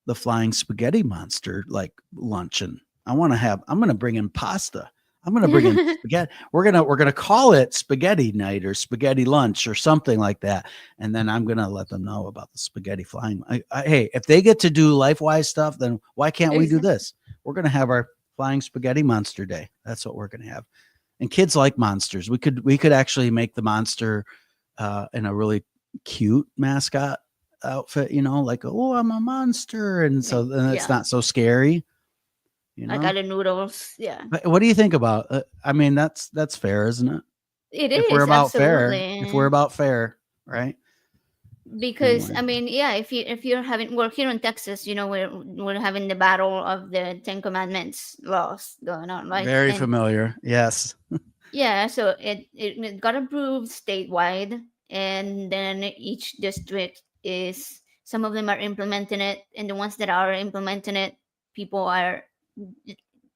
the flying spaghetti monster like luncheon. I'm going to bring in pasta. I'm going to bring in spaghetti. We're going to call it spaghetti night or spaghetti lunch or something like that. And then I'm going to let them know about the spaghetti flying. Hey, if they get to do LifeWise stuff, then why can't we do exactly. this? We're going to have our flying spaghetti monster day. That's what we're going to have. And kids like monsters. We could actually make the monster in a really cute mascot outfit, like, oh, I'm a monster, and so Like, then it's yeah. not so scary. you like know? other noodles. Yeah, But what do you think about I mean, that's fair, isn't it? it If we're is about fair, if we're absolutely. about fair, right? Because Anyway, I mean, yeah, if you're having, we're here in Texas, we're having the battle of the Ten Commandments laws going on, right? very And familiar. Yes. yeah, so it got approved statewide, and then each district is, some of them are implementing it, and the ones that are implementing it, people are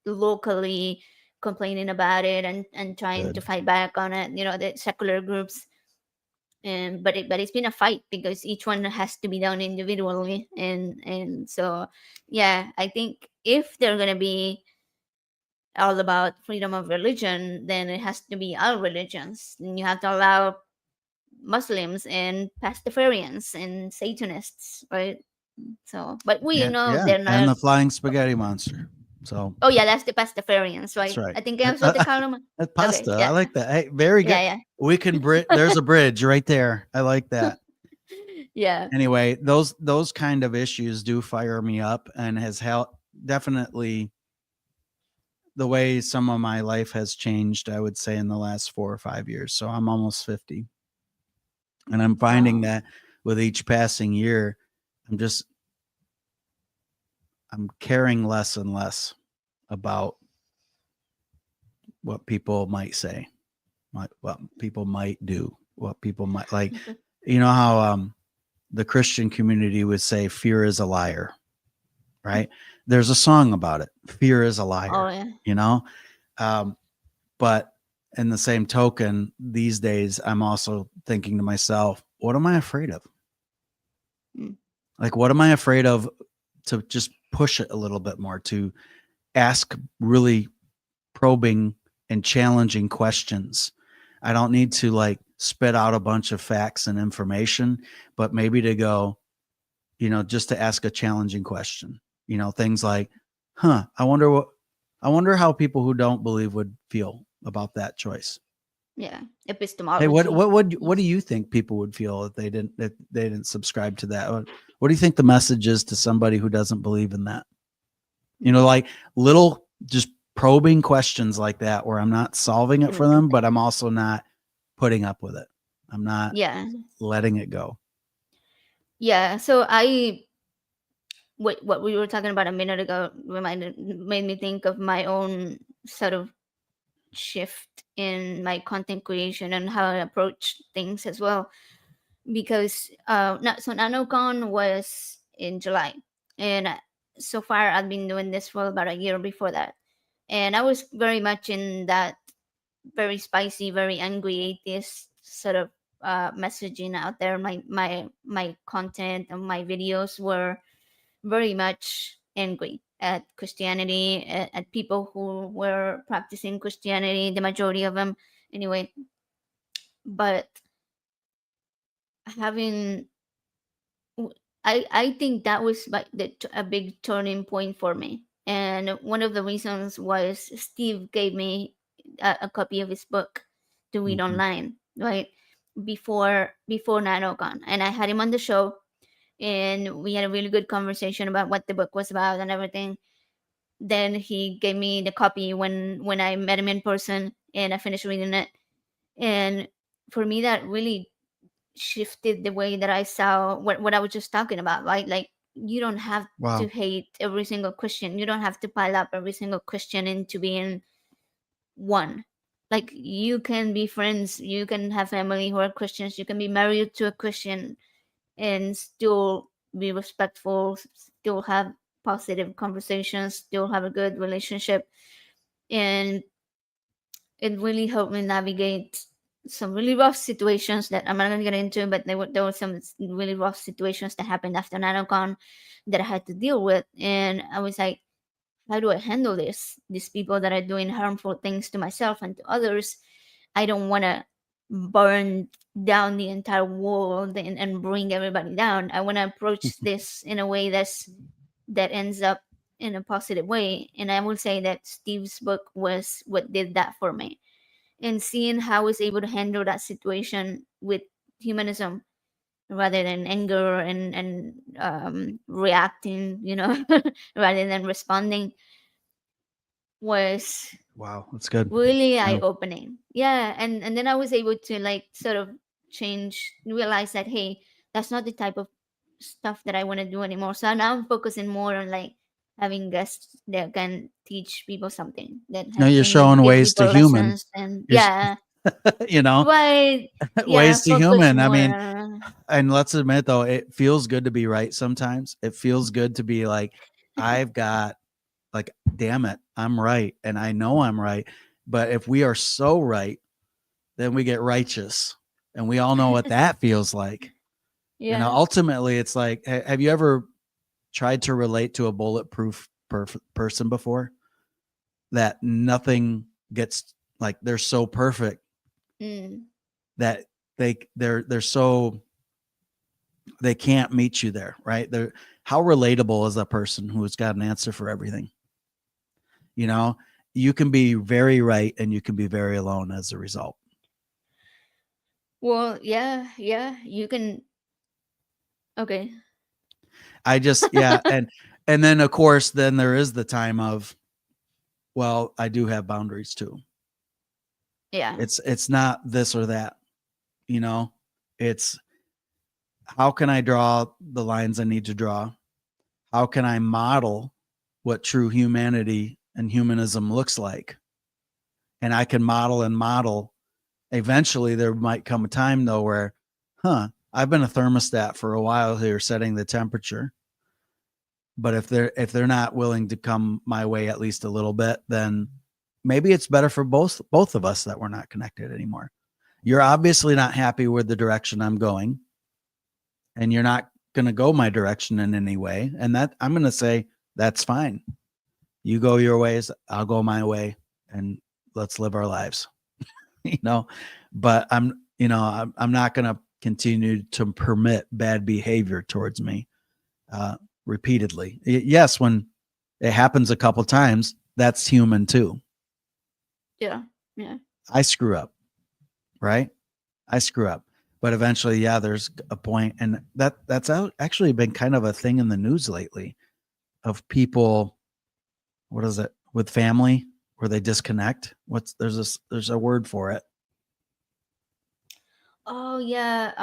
locally complaining about it and trying to Good. fight back on it. The secular groups, and but it's been a fight because each one has to be done individually, and so yeah, I think if they're gonna be all about freedom of religion, then it has to be all religions. And you have to allow Muslims and Pastafarians and Satanists, right? So, but we Yeah, know yeah, they're and not. the flying spaghetti monster. So, Oh yeah, that's the Pastafarians, that's right? right. I think that's what they call them. That Okay, pasta, I yeah, like that. Hey, very good. yeah, We can there's a bridge right there. I like yeah, that. yeah, Anyway, those kind of issues do fire me up and has helped definitely the way some of my life has changed, I would say, in the last 4 or 5 years. So I'm almost 50. And I'm finding wow, that with each passing year, I'm just I'm caring less and less about what people might say, what people might do, what people might like. You know how the Christian community would say fear is a liar, right? There's a song about it. Fear is a oh liar, yeah, you know? Um, but in the same token, these days I'm also thinking to myself, what am I afraid of? mm, Like, what am I afraid of to just push it a little bit more, to ask really probing and challenging questions. I don't need to like spit out a bunch of facts and information, but maybe to go, just to ask a challenging question. Things like, I wonder how people who don't believe would feel about that choice. yeah, Hey, what epistemology. what would what do Yes. you think people would feel if they didn't subscribe to that? What do you think the message is to somebody who doesn't believe in that? Mm. Like little just probing questions like that where I'm not solving it for them, but I'm also not putting up with it. I'm not Yeah, letting it go. yeah. So what we were talking about a minute ago made me think of my own sort of shift in my content creation and how I approach things as well. Because so NanoCon was in July, and so far I've been doing this for about a year before that, and I was very much in that very spicy, very angry atheist sort of messaging out there. My content and my videos were very much angry at Christianity, at people who were practicing Christianity, the majority of them anyway. But having, I think that was like a big turning point for me. And one of the reasons was Steve gave me a copy of his book to read Mhm. online, right? Before NanoCon. And I had him on the show, and we had a really good conversation about what the book was about and everything. Then he gave me the copy when I met him in person, and I finished reading it. And for me, that really shifted the way that I saw what I was just talking about, right? Like, you don't have to Wow. hate every single Christian. You don't have to pile up every single Christian into being one. Like, you can be friends, you can have family who are Christians, you can be married to a Christian and still be respectful, still have positive conversations, still have a good relationship. And it really helped me navigate some really rough situations that I'm not gonna get into, but there were some really rough situations that happened after NanoCon that I had to deal with, and I was like, how do I handle this? These people that are doing harmful things to myself and to others, I don't want to burn down the entire world and bring everybody down. I want to approach this in a way that ends up in a positive way, and I would say that Steve's book was what did that for me, and seeing how I was able to handle that situation with humanism rather than anger and reacting, rather than responding. was Wow, that's good. really Yeah. eye opening. Yeah, and then I was able to like sort of change, realize that hey, that's not the type of stuff that I want to do anymore. So now I'm focusing more on like having guests that can teach people something, that No, you're can like showing give ways to people human. lessons, and You're, yeah, you know, but yeah, ways to focus human. I more. mean, and let's admit though, it feels good to be right sometimes. It feels good to be like, I've got like, damn it, I'm right. And I know I'm right. But if we are so right, then we get righteous. And we all know what that feels like. And Yeah. ultimately, it's like, have you ever tried to relate to a bulletproof person before? That nothing gets, like, they're so perfect Mm. that they're so, they can't meet you there, right? They're, how relatable is a person who's got an answer for everything? You know, you can be very right and you can be very alone as a result. Well, yeah, yeah, you can. Okay. I just, yeah. And then of course, then there is the time of, well, I do have boundaries too. Yeah. It's not this or that, you know, it's how can I draw the lines I need to draw? How can I model what true humanity and humanism looks like? And I can model and model. Eventually, there might come a time though where, I've been a thermostat for a while here, setting the temperature. But if they're not willing to come my way at least a little bit, then maybe it's better for both of us that we're not connected anymore. You're obviously not happy with the direction I'm going, and you're not going to go my direction in any way. And that I'm going to say that's fine. You go your ways, I'll go my way, and let's live our lives. you know, but I'm not going to continue to permit bad behavior towards me repeatedly. Yes, when it happens a couple times, that's human too. Yeah. Yeah. I screw up, right? I screw up. But eventually, yeah, there's a point, and that's actually been kind of a thing in the news lately of people. What is it with family where they disconnect? There's a word for it. Oh yeah.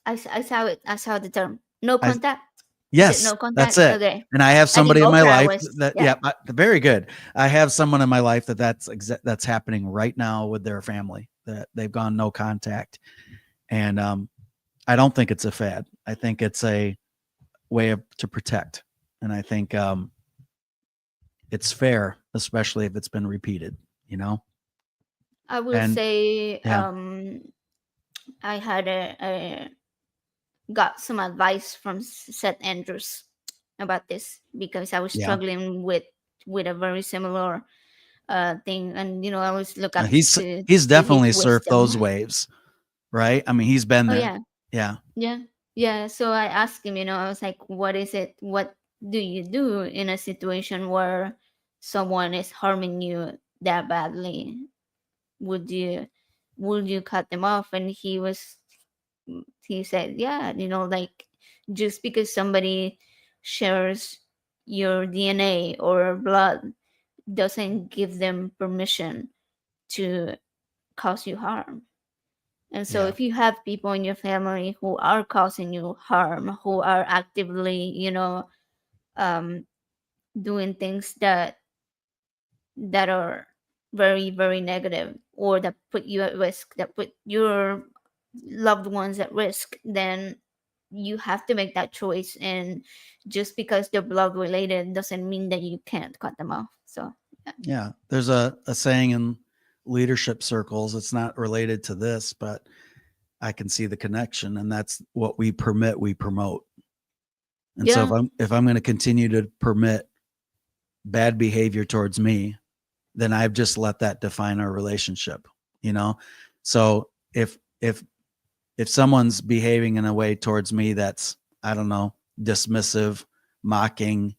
I saw it. I saw the term. No I contact. Is it Yes, no that's contact? it. Okay. And I have I think somebody in my Oprah life was. that, Yeah. yeah, very good. I have someone in my life that's happening right now with their family, that they've gone no contact. And I don't think it's a fad. I think it's a way to protect. And I think it's fair, especially if it's been repeated, you know? I will And say. yeah, I had a got some advice from Seth Andrews about this because I was yeah. struggling with a very similar thing, and I always look up He's to he's his definitely surfed wisdom. those waves, right? I mean, he's been Oh there. yeah, Yeah. yeah, yeah. So I asked him, I was like, "What is it? What do you do in a situation where someone is harming you that badly? Would you would you cut them off?" And he said, "Yeah, like just because somebody shares your DNA or blood doesn't give them permission to cause you harm." And so Yeah. if you have people in your family who are causing you harm, who are actively, um, doing things that are very, very negative, or that put you at risk, that put your loved ones at risk, then you have to make that choice. And just because they're blood related doesn't mean that you can't cut them off. So yeah. Yeah. There's a saying in leadership circles, it's not related to this, but I can see the connection, and that's what we permit, we promote. And so Yeah. if I'm going to continue to permit bad behavior towards me, then I've just let that define our relationship, you know? So if someone's behaving in a way towards me that's, I don't know, dismissive, mocking,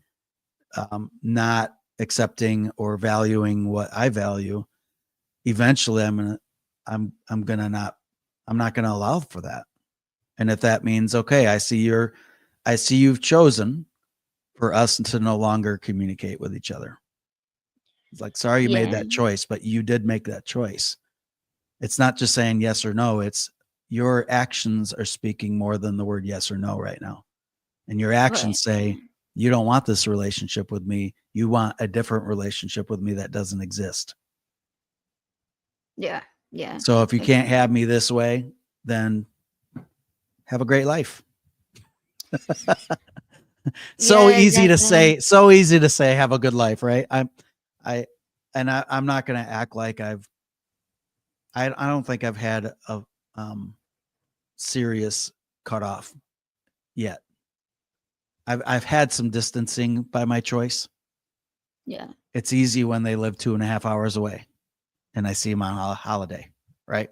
not accepting or valuing what I value, eventually I'm not gonna allow for that. And if that means, okay, I see you've chosen for us to no longer communicate with each other. It's like, sorry you made Yeah. that choice, but you did make that choice. It's not just saying yes or no. It's your actions are speaking more than the word yes or no right now. And your Right. actions say, you don't want this relationship with me. You want a different relationship with me that doesn't exist. Yeah. Yeah. So if you can't have Exactly. me this way, then have a great life. So Yeah. easy to Exactly. say, so easy to say, have a good life, right? I, I'm not going to act like I don't think I've had a um, serious cutoff yet. I've had some distancing by my choice. Yeah. It's easy when they live 2.5 hours away and I see them on a holiday, right?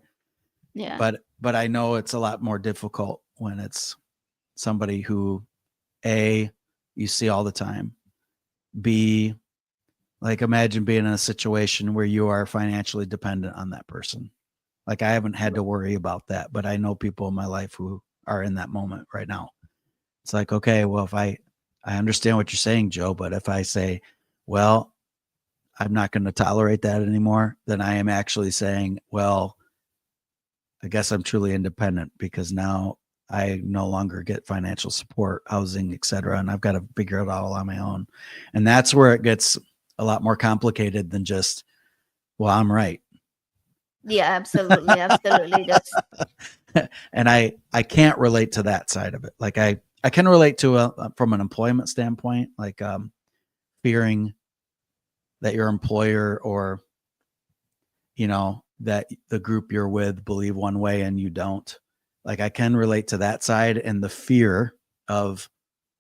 Yeah. But I know it's a lot more difficult when it's somebody who A, you see all the time, B, like imagine being in a situation where you are financially dependent on that person. Like I haven't had to worry about that, but I know people in my life who are in that moment right now. It's like, okay, well, if I understand what you're saying, Joe, but if I say, well, I'm not going to tolerate that anymore, then I am actually saying, well, I guess I'm truly independent because now I no longer get financial support, housing, et cetera, and I've got to figure it all on my own. And that's where it gets a lot more complicated than just, well, I'm right. Yeah. Absolutely. Absolutely. That's And I can't relate to that side of it. Like I can relate to from an employment standpoint, like fearing that your employer or that the group you're with believe one way and you don't. Like I can relate to that side and the fear of,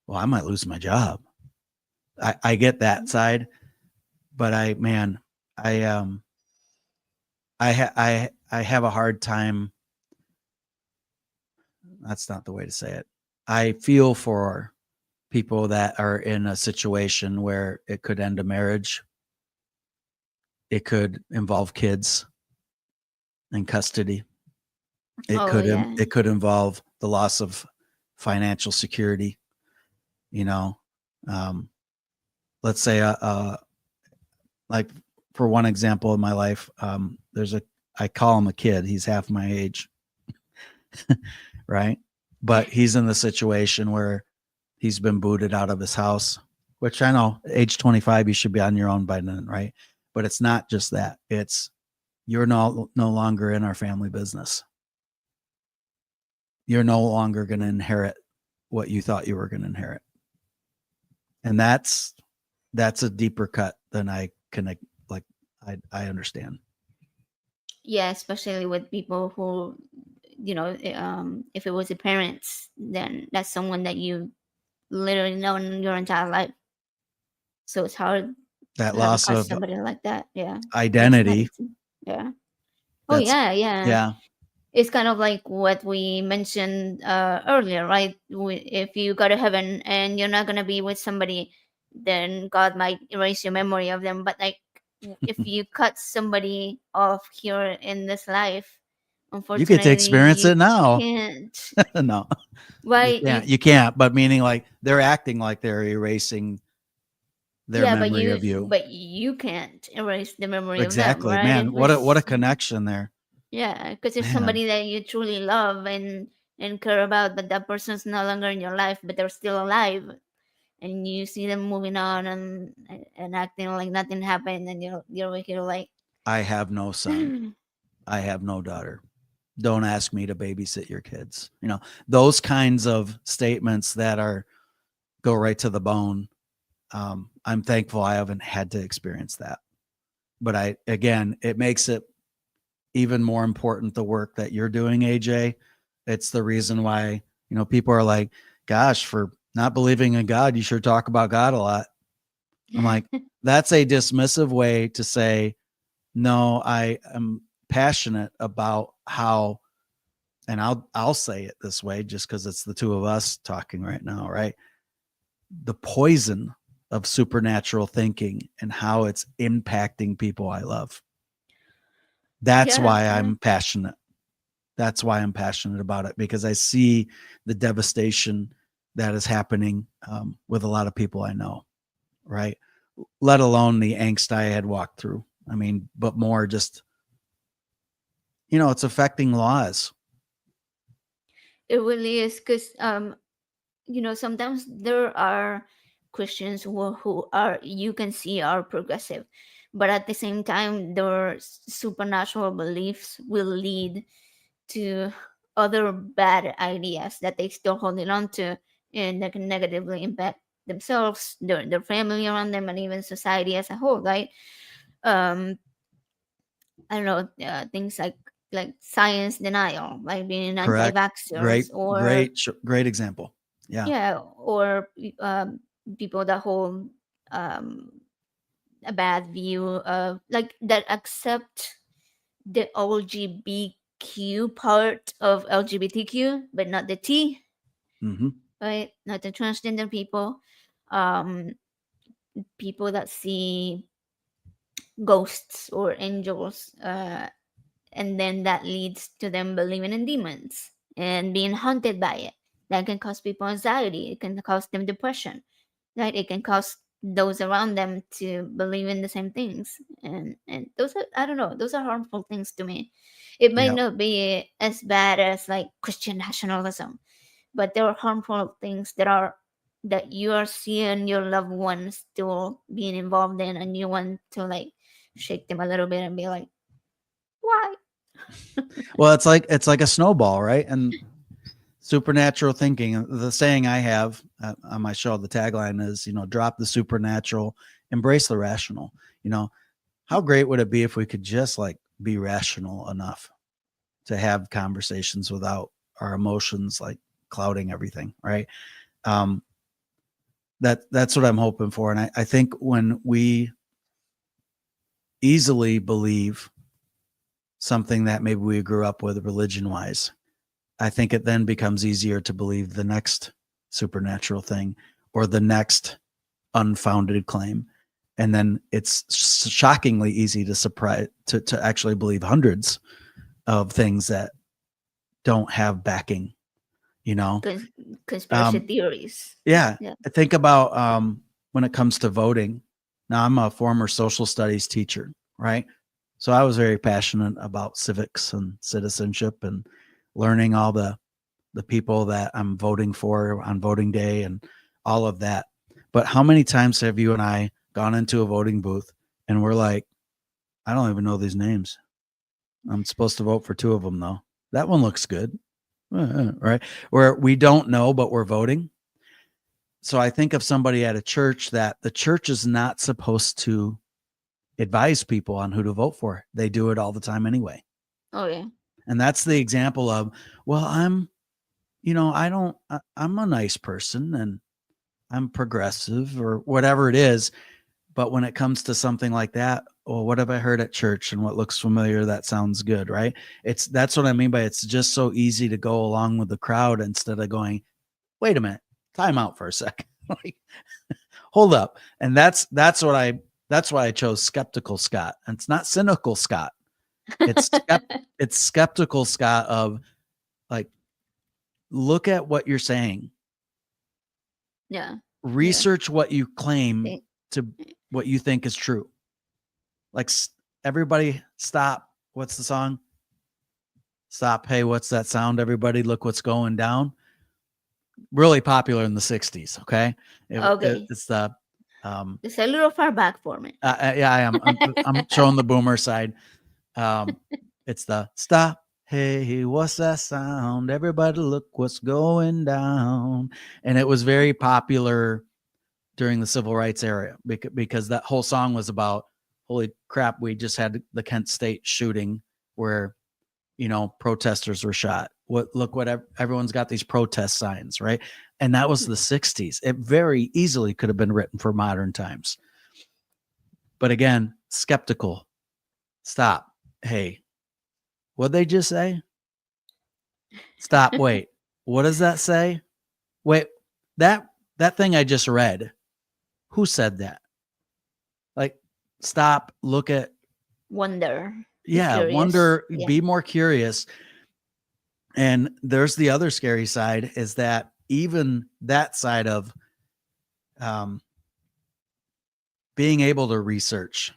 well, I might lose my job. I get that side, but I I have a hard time. That's not the way to say it. I feel for people that are in a situation where it could end a marriage. It could involve kids in custody. oh yeah. It could involve the loss of financial security. You know, um, let's say like for one example in my life, there's a I call him a kid. He's half my age, right? But he's in the situation where he's been booted out of his house, which I know age 25, you should be on your own by then, right? But it's not just that. It's you're no longer in our family business. You're no longer going to inherit what you thought you were going to inherit. And that's a deeper cut than I can like I understand. Yeah. Especially with people who, if it was the parents, then that's someone that you literally known your entire life. So it's hard That to have a loss cut of somebody like that. Yeah. identity, Personality. Yeah. Oh that's yeah. Yeah. yeah, It's kind of like what we mentioned earlier, right? If you go to heaven and you're not gonna be with somebody, then God might erase your memory of them. But like, if you cut somebody off here in this life, you get to unfortunately, experience you it now. can't. No, Why you? you can't, but meaning like they're acting like they're erasing their Yeah, memory of you. but you can't erase the memory of them, Exactly, right? man. If What a it's connection there, Yeah, because if man. somebody that you truly love and care about, but that person's no longer in your life, but they're still alive, and you see them moving on and acting like nothing happened, and you're over here like, I have no son. I have no daughter. Don't ask me to babysit your kids. Those kinds of statements that are go right to the bone. I'm thankful I haven't had to experience that. But again, it makes it even more important the work that you're doing, AJ. It's the reason why, people are like, gosh, for not believing in God, you sure talk about God a lot. I'm like, that's a dismissive way to say, no, I am passionate about how, and I'll say it this way just because it's the two of us talking right now, right? The poison of supernatural thinking and how it's impacting people I love. That's yeah, why yeah, I'm passionate. That's why I'm passionate about it, because I see the devastation that is happening with a lot of people I know, right? let alone the angst I had walked through. I mean, but more just, it's affecting laws. It really is, because sometimes there are Christians who are, you can see, are progressive, but at the same time their supernatural beliefs will lead to other bad ideas that they still holding on to, and that can negatively impact themselves, their family around them, and even society as a whole, right? um I don't know, things like science denial, like being Correct. anti-vaxxers, or Great example. Yeah. yeah, or people that hold um a bad view of, like, that accept the LGBTQ part of LGBTQ, but not the T, Mm-hmm. right? Not the transgender people. Um, People that see ghosts or angels, and then that leads to them believing in demons and being haunted by it. That can cause people anxiety. It can cause them depression, right? It can cause those around them to believe in the same things, and those are, I don't know, those are harmful things to me. It might Yeah. not be as bad as like Christian nationalism, but there are harmful things that you are seeing your loved ones still being involved in, and you want to like shake them a little bit and be like, why? Well, it's like a snowball, right? And supernatural thinking. The saying I have on my show, the tagline is, drop the supernatural, embrace the rational. How great would it be if we could just like be rational enough to have conversations without our emotions like clouding everything, right? Um, that's what I'm hoping for. And I think when we easily believe something that maybe we grew up with religion wise, I think it then becomes easier to believe the next supernatural thing or the next unfounded claim. And then it's shockingly easy to actually believe hundreds of things that don't have backing, you know? Cons- Conspiracy Um, theories. yeah. Yeah. I think about when it comes to voting. Now, I'm a former social studies teacher, right? So I was very passionate about civics and citizenship and learning all the people that I'm voting for on voting day and all of that. But how many times have you and I gone into a voting booth and we're like, I don't even know these names. I'm supposed to vote for two of them though. That one looks good. Right? Where we don't know, but we're voting. So I think of somebody at a church that the church is not supposed to advise people on who to vote for. They do it all the time anyway. Oh yeah. And that's the example of, well, I'm a nice person and I'm progressive or whatever it is. But when it comes to something like that, well, what have I heard at church and what looks familiar? That sounds good, right? That's what I mean by it's just so easy to go along with the crowd instead of going, wait a minute, time out for a second. Like, hold up. And that's why I chose Skeptical Scott. And it's not cynical Scott. It's Skeptical Scott of like, look at what you're saying, Yeah. Yeah. research what you claim They- to what you think is true. Like everybody stop. What's the song? Stop. Hey, what's that sound? Everybody look what's going down. Really popular in the 60s. Okay. okay. It's the, um, It's a little far back for me. yeah, I am. I'm showing the boomer side. Um, it's the stop. Hey, what's that sound? Everybody look what's going down. And it was very popular during the civil rights era because that whole song was about, holy crap, we just had the Kent State shooting where, protesters were shot. Look what everyone's got these protest signs, right? And that was the 60s. It very easily could have been written for modern times. But again, skeptical. Stop. Hey, what'd they just say? Stop. Wait, what does that say? Wait, that thing I just read, who said that? Like, stop, look at, Wonder. Be yeah, curious. wonder, Yeah. be more curious. And there's the other scary side is that even that side of being able to research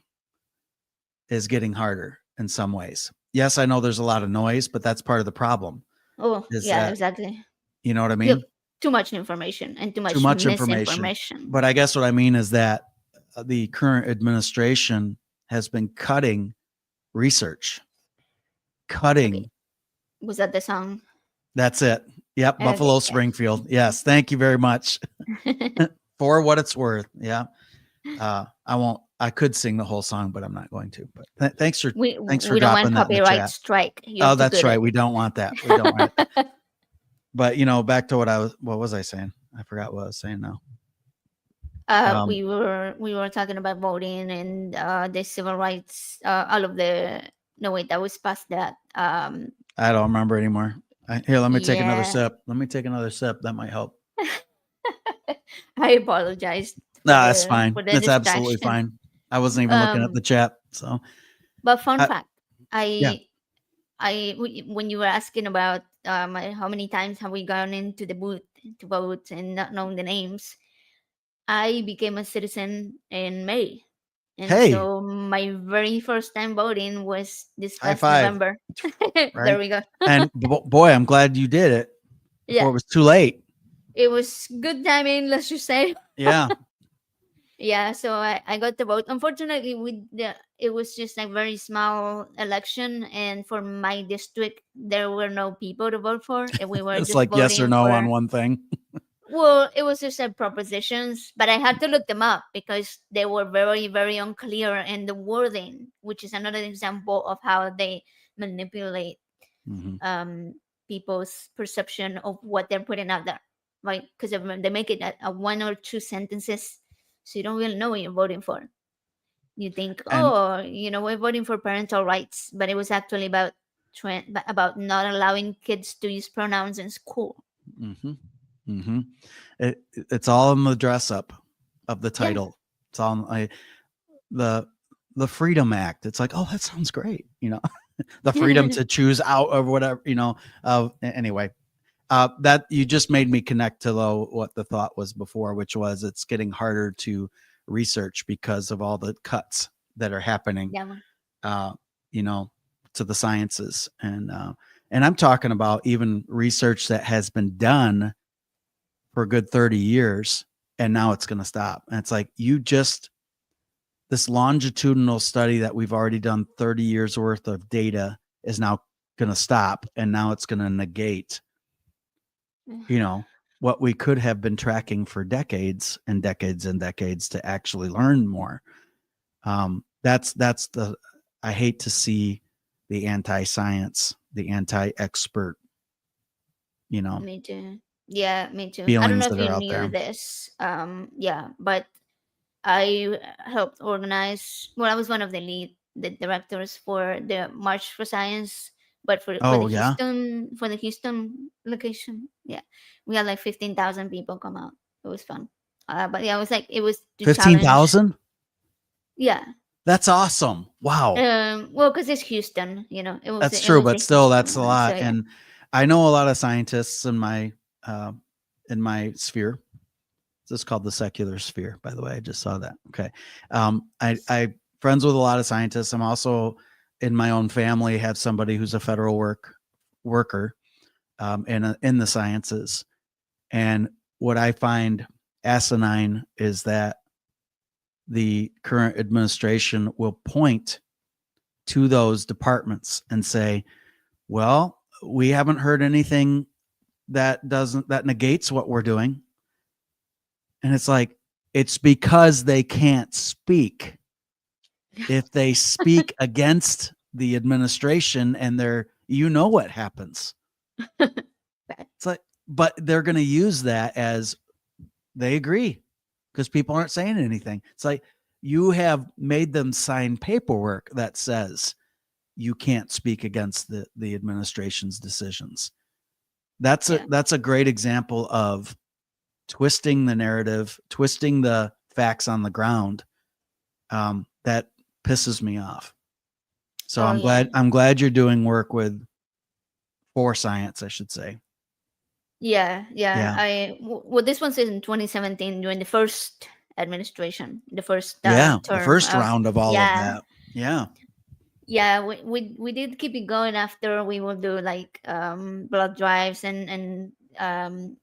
is getting harder in some ways. Yes, I know there's a lot of noise, but that's part of the problem. Oh, Is yeah, that, exactly. you know what I You have mean? too much information and too Too much much information. misinformation. But I guess what I mean is that the current administration has been cutting research, Okay. cutting. Was that the song? That's it. Yep. Okay, Buffalo yeah. Springfield. Yes. Thank you very much for what it's worth. Yeah. I could sing the whole song, but I'm not going to. But thanks for we don't want dropping that in the copyright chat. strike. You're Oh, too that's good right. at We don't want that. We don't want it. it. But back to what was I saying? I forgot what I was saying now. We were talking about voting and the civil rights, all of the no wait, that was past that. I don't remember anymore. Here, let me take another Yeah. sip. Let me take another sip. That might help. I apologize No, that's fine. for the That's absolutely distraction. fine. I wasn't even looking at Um, the chat. So, but fun I, fact, yeah. when you were asking about how many times have we gone into the booth to vote and not knowing the names, I became a citizen in May. And Hey, so my very first time voting was this high past five. November. There Right. we go. And boy, I'm glad you did it before Yeah, it was too late. it was good timing, let's just say. Yeah. Yeah, so I got to vote. Unfortunately, it was just a very small election, and for my district, there were no people to vote for, and we were It's just like yes or voting no on for. one thing. Well, it was just propositions, but I had to look them up because they were very, very unclear in the wording, which is another example of how they manipulate Mm-hmm. um, people's perception of what they're putting out there, right? Because they make it a one or two sentences, so you don't really know what you're voting for. You think, And oh, we're voting for parental rights, but it was actually about not allowing kids to use pronouns in school. mm-hmm. Mm-hmm. It's all in the dress up of the Yeah. title. It's all the the Freedom Act. It's like, oh, that sounds great. The freedom to choose out or whatever. Anyway, that you just made me connect to what the thought was before, which was it's getting harder to research because of all the cuts that are happening. Yeah. Uh, you know, to the sciences, and I'm talking about even research that has been done for a good 30 years, and now it's going to stop. And it's like this longitudinal study that we've already done 30 years worth of data is now going to stop, and now it's going to negate what we could have been tracking for decades and decades and decades to actually learn more. That's the I hate to see the anti-science, the anti-expert, Me too. Yeah, me too. I don't know feelings if that you are out knew there. this. Yeah, but I helped organize. Well, I was one of the directors for the March for Science, but Oh yeah, For the Houston location. Yeah, we had like 15,000 people come out. It was fun. But yeah, it was to challenge. 15,000. Yeah. That's awesome. Wow. Well, because it's Houston, That's it true, was but a still, Houston that's a one. So lot. yeah. And I know a lot of scientists uh, in my sphere. This is called the secular sphere, by the way. I just saw that. Okay. I friends with a lot of scientists. I'm also in my own family have somebody who's a federal worker in the sciences. And what I find asinine is that the current administration will point to those departments and say, well, we haven't heard anything that negates what we're doing. And it's like, it's because they can't speak. If they speak against the administration and what happens. It's like, but they're going to use that as they agree because people aren't saying anything. It's like you have made them sign paperwork that says you can't speak against the administration's decisions. That's Yeah. a great example of twisting the narrative, twisting the facts on the ground. That pisses me off. So Oh yeah. I'm glad you're doing work for science, I should say. Yeah, yeah. Yeah. Well, this one says in 2017 during the first administration, the first Yeah, the term first of, round of all of yeah. that. Yeah. Yeah, we did keep it going. After we will do like blood drives and um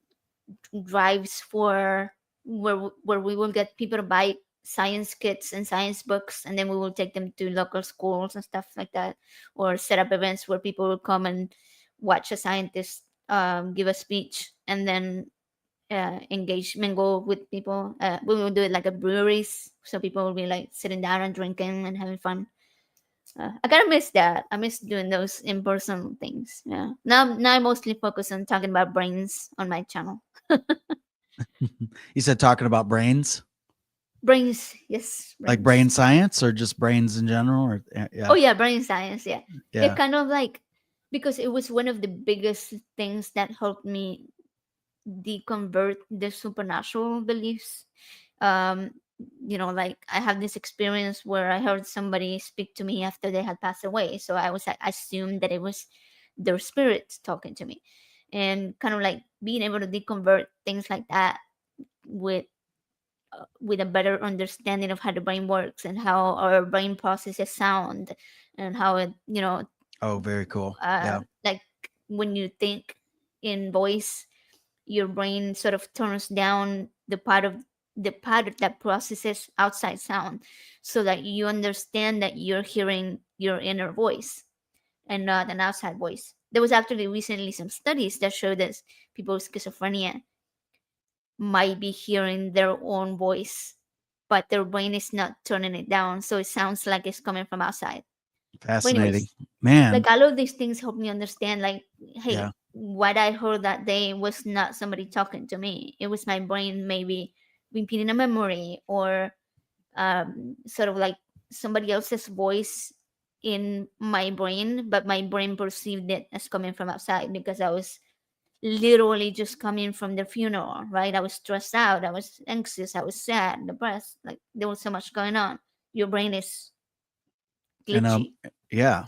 drives for where we will get people to buy science kits and science books, and then we will take them to local schools and stuff like that, or set up events where people will come and watch a scientist give a speech, and then engage mingle with people. We will do it like a breweries, so people will be like sitting down and drinking and having fun. I kind of miss that. I miss doing those in person things. Yeah. Now I mostly focus on talking about brains on my channel. You said talking about brains, Brains, yes, like brains. brain science or just brains in general, or Oh yeah, yeah, brain science. Yeah, yeah, yeah. kind of like, because it was one of the biggest things that helped me deconvert the supernatural beliefs. Um, like I have this experience where I heard somebody speak to me after they had passed away, so I assumed that it was their spirits talking to me, and kind of like being able to deconvert things like that with with a better understanding of how the brain works and how our brain processes sound, and how it, Oh, very cool. Yeah, like when you think in voice, your brain sort of turns down the part that processes outside sound, so that you understand that you're hearing your inner voice and not an outside voice. There was actually recently some studies that showed that people with schizophrenia might be hearing their own voice, but their brain is not turning it down, so it sounds like it's coming from outside. But fascinating, anyways, man. like all of these things help me understand, like, Yeah, hey, what I heard that day was not somebody talking to me. It was my brain maybe repeating a memory, or sort of like somebody else's voice in my brain, but my brain perceived it as coming from outside because I was literally just coming from the funeral, right? I was stressed out, I was anxious, I was sad, depressed. Like there was so much going on. Your brain is and glitchy. yeah.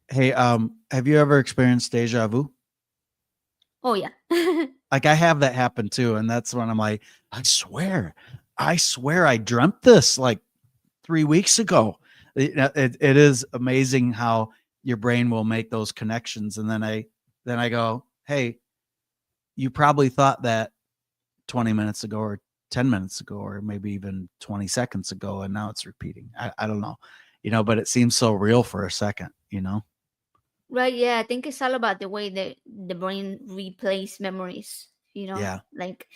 Hey, have you ever experienced deja vu? Oh yeah. Like I have that happen too, and that's when I'm like, I swear, I dreamt this like 3 weeks ago. It is amazing how your brain will make those connections, and then I go, hey, you probably thought that 20 minutes ago, or 10 minutes ago, or maybe even 20 seconds ago, and now it's repeating. I don't know, but it seems so real for a second. Right, yeah, I think it's all about the way that the brain replays memories, Yeah. like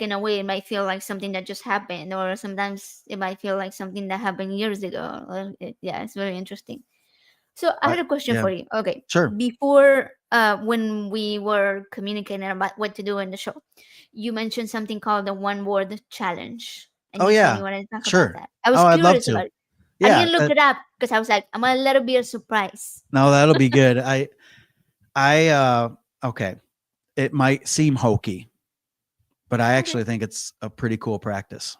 in a way it might feel like something that just happened, or sometimes it might feel like something that happened years ago. Yeah, it's very interesting. So I had a question Yeah, for you. Okay, sure. before when we were communicating about what to do in the show, you mentioned something called the one word challenge, and Oh you said yeah, you wanted to talk about sure. that. I was Oh, I'd love curious to. about it. I Yeah. didn't look it up because I was like, I'm gonna let it be a surprise. No, that'll be good. I okay. It might seem hokey, but I Okay. actually think it's a pretty cool practice.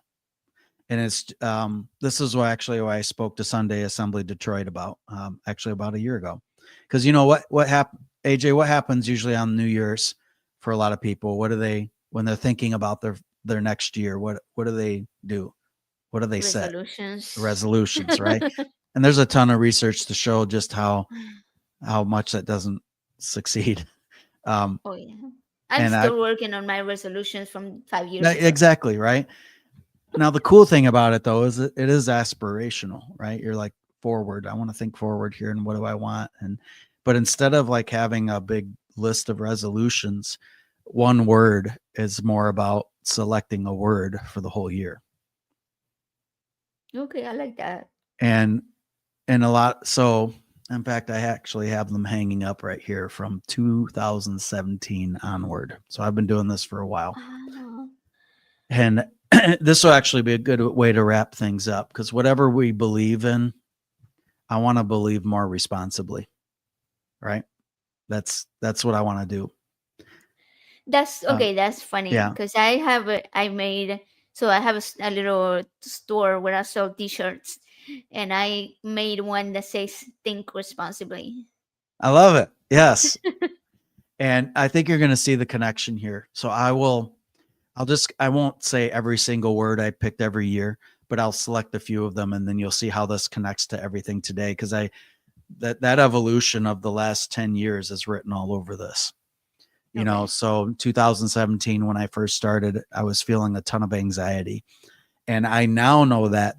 And this is why I spoke to Sunday Assembly Detroit about actually about a year ago. Because what happened, AJ, what happens usually on New Year's for a lot of people? What do they, when they're thinking about their next year, what do they do? What do they set? Resolutions. Resolutions, right? And there's a ton of research to show just how much that doesn't succeed. Um, Oh yeah. I'm and I still working on my resolutions from 5 years ago. exactly right. Now the cool thing about it though is it is aspirational, right? You're like forward. I want to think forward here, and what do I want? But instead of like having a big list of resolutions, one word is more about selecting a word for the whole year. Okay, I like that. And a lot, so in fact I actually have them hanging up right here from 2017 onward. So I've been doing this for a while. Ah, And this will actually be a good way to wrap things up, because whatever we believe in, I want to believe more responsibly, right? That's what I want to do. that's Um, okay. That's funny yeah, because I made, so I have a little store where I sell T-shirts, and I made one that says "Think responsibly." I love it. Yes, and I think you're going to see the connection here. So I will. I won't say every single word I picked every year, but I'll select a few of them, and then you'll see how this connects to everything today. Because that evolution of the last 10 years is written all over this. Okay. So 2017, when I first started, I was feeling a ton of anxiety. And I now know that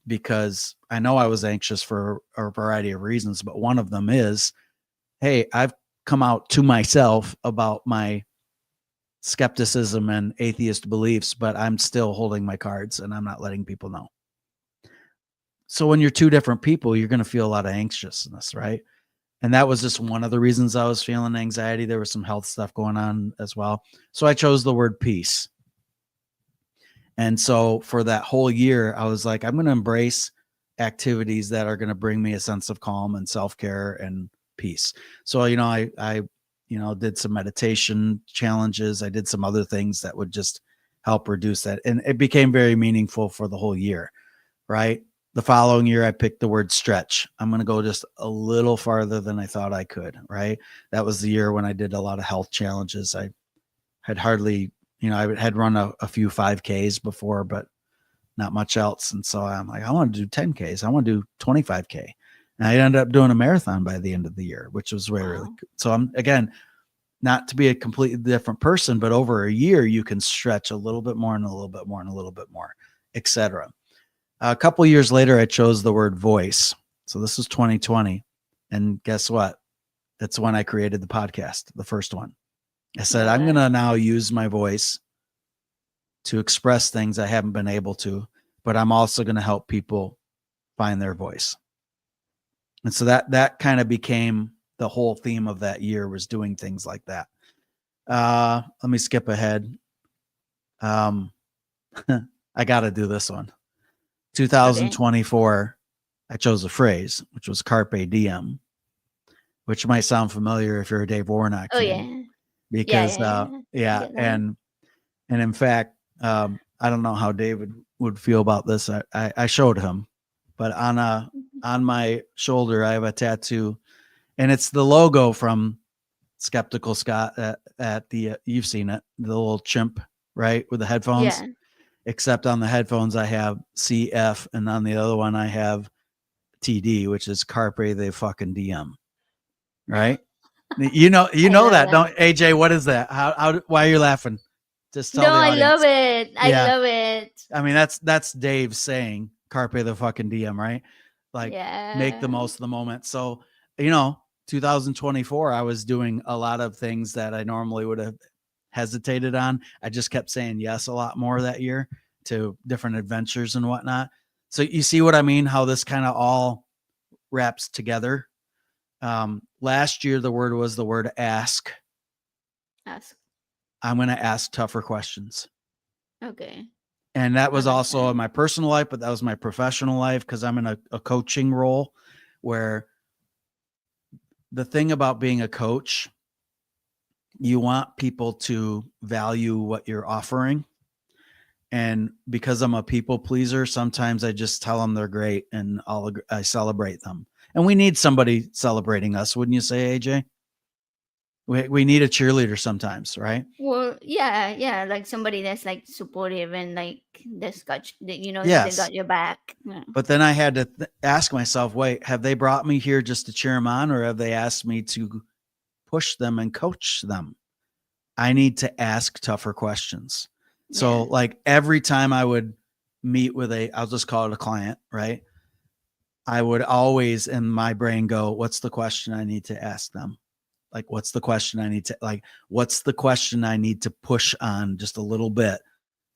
because I know I was anxious for a variety of reasons, but one of them is, hey, I've come out to myself about my skepticism and atheist beliefs, but I'm still holding my cards and I'm not letting people know. So when you're two different people, you're going to feel a lot of anxiousness, right? And that was just one of the reasons I was feeling anxiety. There was some health stuff going on as well. So I chose the word peace. And so for that whole year, I was like, I'm going to embrace activities that are going to bring me a sense of calm and self-care and peace. So, I did some meditation challenges. I did some other things that would just help reduce that. And it became very meaningful for the whole year, right? The following year, I picked the word stretch. I'm going to go just a little farther than I thought I could, right? That was the year when I did a lot of health challenges. I had hardly, I had run a few 5Ks before, but not much else. And so I'm like, I want to do 10Ks. I want to do 25K. And I ended up doing a marathon by the end of the year, which was very, really Wow. good. So I'm, again, not to be a completely different person, but over a year, you can stretch a little bit more and a little bit more and a little bit more, etc. A couple years later, I chose the word voice. So this was 2020. And guess what? That's when I created the podcast, the first one. I said, Love I'm going it. to now use my voice to express things I haven't been able to, but I'm also going to help people find their voice. And so that kind of became the whole theme of that year, was doing things like that. Let me skip ahead. I got to do this one. Okay. 2024, I chose a phrase, which was carpe diem, which might sound familiar if you're a Dave Warnock Oh fan, yeah. Yeah, because yeah, yeah. I yeah, get that. and in fact, I don't know how David would feel about this. I showed him, but Mhm. on my shoulder I have a tattoo, and it's the logo from Skeptical Scott at the you've seen it, the little chimp, right, with the headphones. Yeah. Except on the headphones I have CF, and on the other one I have TD, which is Carpe the fucking DM, right? You I know love that, that. don't AJ? What is that? Why are you laughing? Just tell No, the I love audience. it. I Yeah, love it. I mean that's Dave saying Carpe the fucking DM, right? Like, make the Yeah. most of the moment. So, you know, 2024, I was doing a lot of things that I normally would have hesitated on. I just kept saying yes a lot more that year to different adventures and whatnot. So you see what I mean? How this kind of all wraps together. Last year, the word was the word ask. Ask. I'm going to ask tougher questions. Okay. And that I was like also that. in my personal life, but that was my professional life, because I'm in a coaching role where the thing about being a coach, you want people to value what you're offering. And because I'm a people pleaser, sometimes I just tell them they're great and I celebrate them. And we need somebody celebrating us, wouldn't you say, AJ? We need a cheerleader sometimes, right? Well, yeah, yeah, like somebody that's like supportive and like that's they Yes. got your back. Yeah. But then I had to ask myself, wait, have they brought me here just to cheer them on, or have they asked me to push them and coach them? I need to ask tougher questions. So, Yeah. like, every time I would meet with I'll just call it a client, right? I would always in my brain go, what's the question I need to ask them? Like, what's the question I need to, like, what's the question I need to push on just a little bit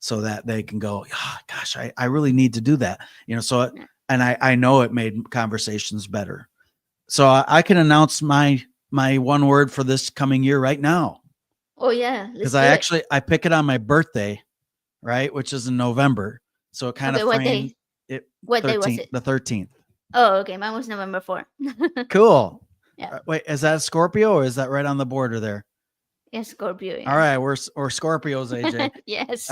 so that they can go, oh, gosh, I really need to do that. So, Yeah. and I know it made conversations better. So I can announce my one word for this coming year right now. Oh yeah, Because let's do it. I pick it on my birthday, right? Which is in November. So it kind of Okay, what framed day? it What day was it? the 13th. Oh, okay. Mine was November 4th. Cool. Yeah. Wait, is that a Scorpio or is that right on the border there? Yeah, Scorpio, All yeah. right, we're Scorpios, AJ. Yes.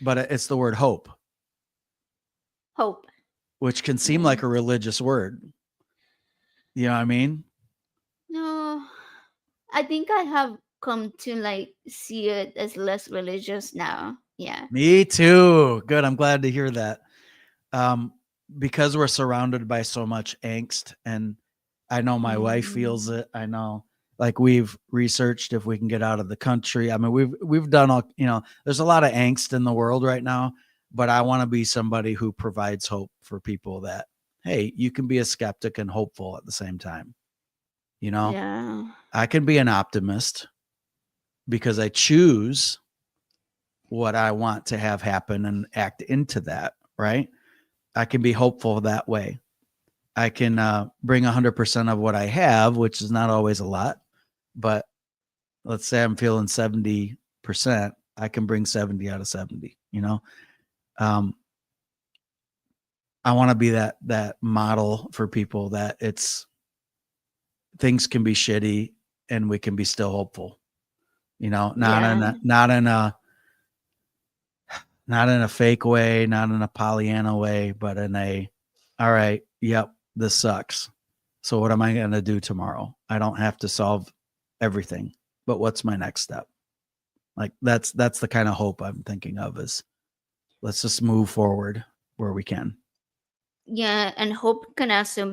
But it's the word hope, Hope. which can seem Yeah. like a religious word. You know what I mean? No. I think I have come to like see it as less religious now. Yeah. Me too. Good. I'm glad to hear that. Um, because we're surrounded by so much angst, and I know my wife feels Mm, it. I know, like, we've researched if we can get out of the country. I mean, we've done all, there's a lot of angst in the world right now, but I want to be somebody who provides hope for people that, hey, you can be a skeptic and hopeful at the same time. You know, yeah. I can be an optimist because I choose what I want to have happen and act into that, right? I can be hopeful that way. I can bring 100% of what I have, which is not always a lot, but let's say I'm feeling 70%, I can bring 70 out of 70, Um, I want to be that model for people that it's things can be shitty and we can be still hopeful, not in Yeah. a not in a not in a fake way, not in a Pollyanna way, but in a, all right, yep, this sucks. So what am I going to do tomorrow? I don't have to solve everything, but what's my next step? Like that's the kind of hope I'm thinking of, is let's just move forward where we can. Yeah. And hope can also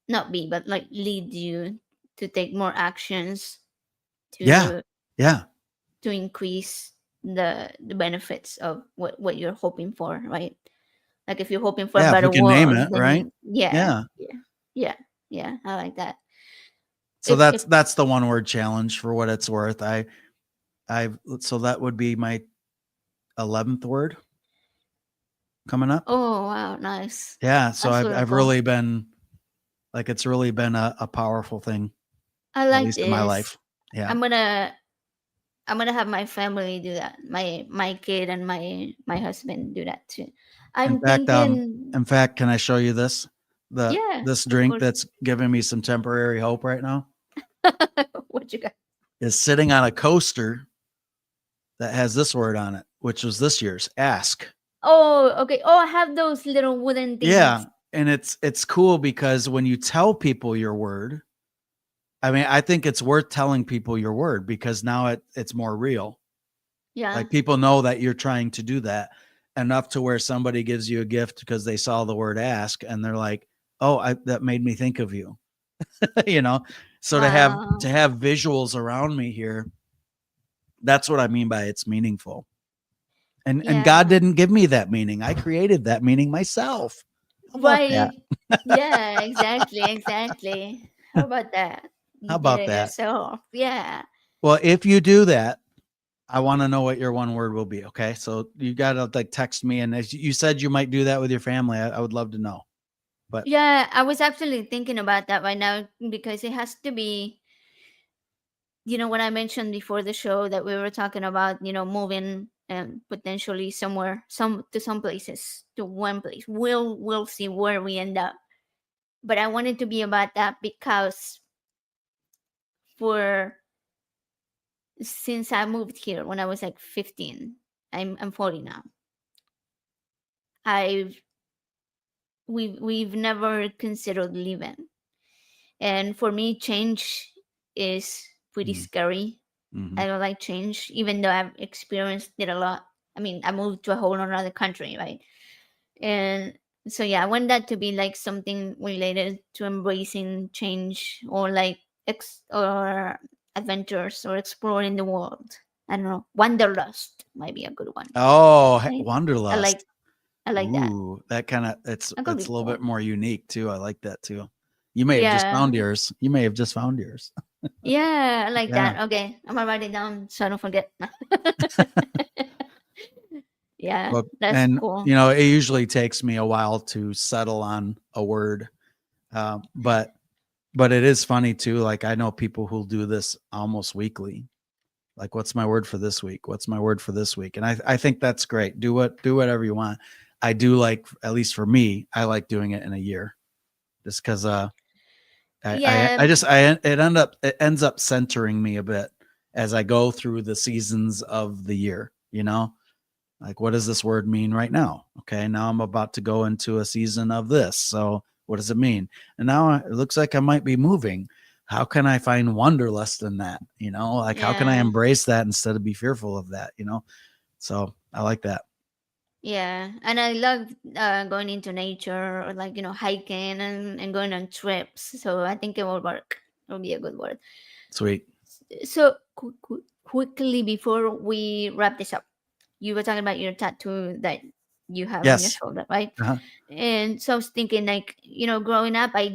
not be, but like lead you to take more actions Yeah. to Yeah. increase the benefits of what you're hoping for, right? Like if you're hoping for a Yeah. If we better can name world, it, right? then yeah, Yeah. yeah, yeah, yeah. I like that. So If that's the one word challenge for what it's worth. So that would be my 11th word coming up. oh wow, nice. Yeah. So That's I've wonderful. really been, like, it's really been a powerful thing, I at like least in my this. life. Yeah. I'm gonna I'm gonna have my family do that. My kid and my husband do that too. In I'm fact, thinking, can I show you this? yeah, This of drink course. that's giving me some temporary hope right now What you got? is sitting on a coaster that has this word on it, which was this year's ask. Oh, okay. Oh, I have those little wooden Yeah. things. And it's cool because when you tell people your word, I mean, I think it's worth telling people your word because now it's more real. Yeah. Like, people know that you're trying to do that enough to where somebody gives you a gift because they saw the word ask and they're like, "Oh, that made me think of you." you know. So Wow. to have visuals around me here, that's what I mean by it's meaningful. And God Yeah. didn't give me that meaning. I created that meaning myself. How about that? Right. Yeah, exactly, exactly. How about that? How You did about it that? yourself. Yeah. Well, if you do that, I want to know what your one word will be. Okay. So you got to, like, text me. And as you said, you might do that with your family. I would love to know. But Yeah, I was actually thinking about that right now because it has to be, what I mentioned before the show that we were talking about, moving and potentially somewhere, some places, to one place. We'll see where we end up. But I wanted to be about that because for since I moved here when I was like 15, I'm 40 now. I've we've never considered leaving. And for me, change is pretty scary. mm-hmm. I don't like change, even though I've experienced it a lot. I mean, I moved to a whole other country, right? And so, yeah, I want that to be like something related to embracing change or like or adventures or exploring the world. I don't know. Wanderlust might be a good one. Oh, Right? I like Wanderlust. I like that. Ooh, that kind of, it's That could it's be a little bit cool. more unique too. I like that too. You may have just Yeah. found yours. You may have just found yours. Yeah, I like Yeah. that. Okay. I'm gonna write it down so I don't forget. Yeah, Well, that's and cool. it usually takes me a while to settle on a word. But it is funny too. Like, I know people who'll do this almost weekly. Like, what's my word for this week? What's my word for this week? And I think that's great. Do whatever you want. I do, like, at least for me, I like doing it in a year, just because Yeah, it ends up centering me a bit as I go through the seasons of the year, like, what does this word mean right now? Okay, now I'm about to go into a season of this. So what does it mean? And now it looks like I might be moving. how can I find wanderlust in that? Like how can I Yeah. embrace that instead of be fearful of that? So I like that. Yeah, and I love going into nature or like hiking and going on trips. So I think it will work. It will be a good word. Sweet. So quickly before we wrap this up, you were talking about your tattoo that you have on your Yes. shoulder, right? Uh-huh. And so I was thinking, like, growing up, I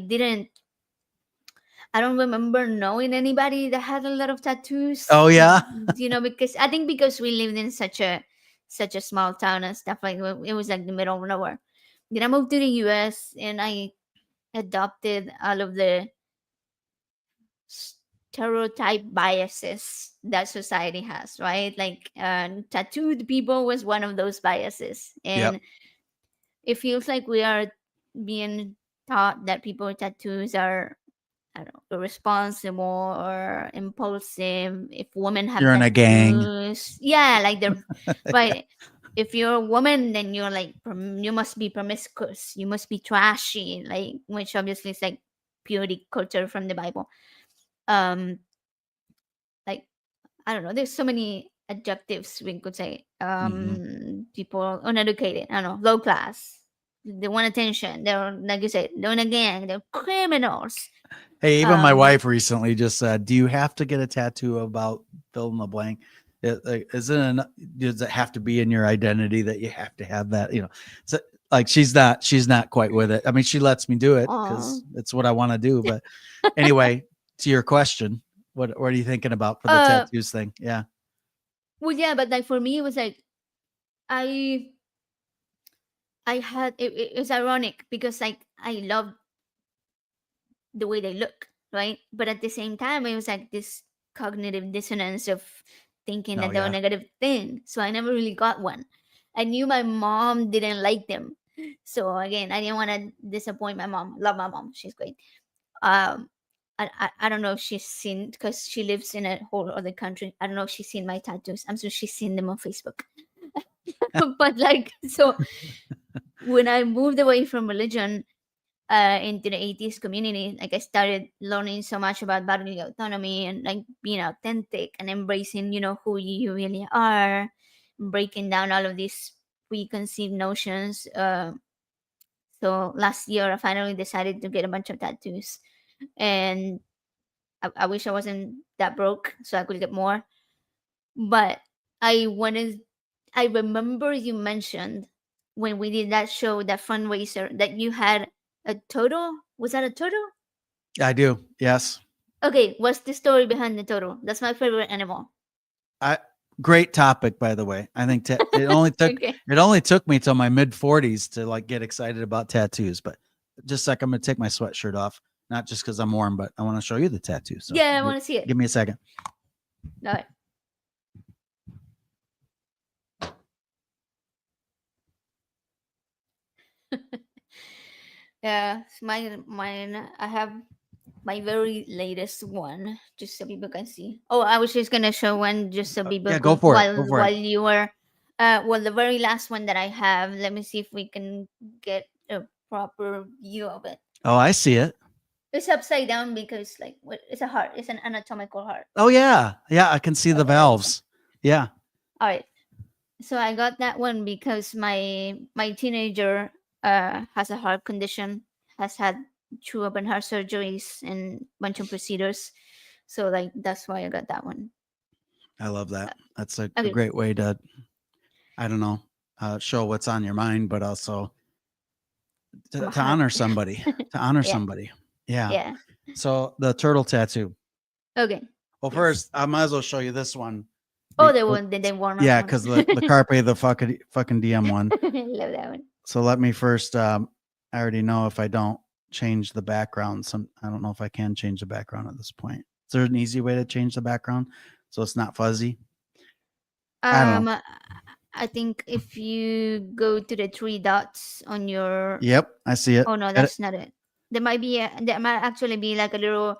don't remember knowing anybody that had a lot of tattoos. Oh yeah. Because I think because we lived in such a small town and stuff like that, it was like the middle of nowhere. Then I moved to the U.S. and I adopted all of the stereotype biases that society has, right? Like tattooed people was one of those biases, Yep. and it feels like we are being taught that people with tattoos are, I don't know, irresponsible or impulsive. If women have You're in a gang. tattoos, yeah, like they're right. If you're a woman, then you're like you must be promiscuous. You must be trashy, like which obviously is like purity culture from the Bible. Um, like I don't know. There's so many adjectives we could say. Hmm. People uneducated. I don't know, low class. They want attention. They're like you said, they're in a gang. They're criminals. Hey, even my Um, wife recently just said, "Do you have to get a tattoo about fill in the blank? Does it have to be in your identity that you have to have that? So like she's not quite with it. I mean, she lets me do it oh, because it's what I want to do. But anyway, to your question, what are you thinking about for the uh, tattoos thing? Yeah, well, yeah, but like for me, it was like I I had it was ironic because like I loved the way they look, right? But at the same time, it was like this cognitive dissonance of thinking oh that they were yeah, negative thing. So I never really got one. I knew my mom didn't like them. So again, I didn't want to disappoint my mom. Love my mom. She's great. Um, I don't know if she's seen because she lives in a whole other country. I don't know if she's seen my tattoos. I'm sure she's seen them on Facebook. But like, so when I moved away from religion, into the atheist community, like I started learning so much about bodily autonomy and like being authentic and embracing, who you really are, breaking down all of these preconceived notions. So last year, I finally decided to get a bunch of tattoos, and I wish I wasn't that broke so I could get more. But I wanted, I remember you mentioned when we did that show, that fundraiser, that you had a turtle. Was that a turtle? I do. Yes, Okay, what's the story behind the turtle? That's my favorite animal. I great topic by the way. I think it only took Okay. it only took me till my mid 40s to like get excited about tattoos. But just a sec, I'm gonna take my sweatshirt off, not just because I'm warm, but I want to show you the tattoo. So Yeah, I want to see it. give me a second. All right. Yeah, mine. I have my very latest one, just so people can see. Oh, I was just gonna show one just so people Yeah, go could for it. Go for it. while you were, well, the very last one that I have. Let me see if we can get a proper view of it. Oh, I see it. It's upside down because like it's a heart. It's an anatomical heart. Oh yeah, yeah. I can see the There you go. valves. Yeah. All right. So I got that one because my teenager has a heart condition, has had two open heart surgeries and bunch of procedures. So like that's why I got that one. I love that. That's a Okay. great way to, I don't know, show what's on your mind, but also I'm a to heart. honor somebody, to honor Yeah. somebody. Yeah. Yeah. So the turtle tattoo. Okay. Well, Yes. first, I might as well show you this one. Oh, Be- the uh, one the Warner yeah, one. because the carpe the fucking DM one. Love that one. So let me first. I already know if I don't change the background. I don't know if I can change the background at this point. Is there an easy way to change the background so it's not fuzzy? I don't know. Um, I think if you go to the three dots on your, Yep, I see it. oh no, that's not it. There might actually be like a little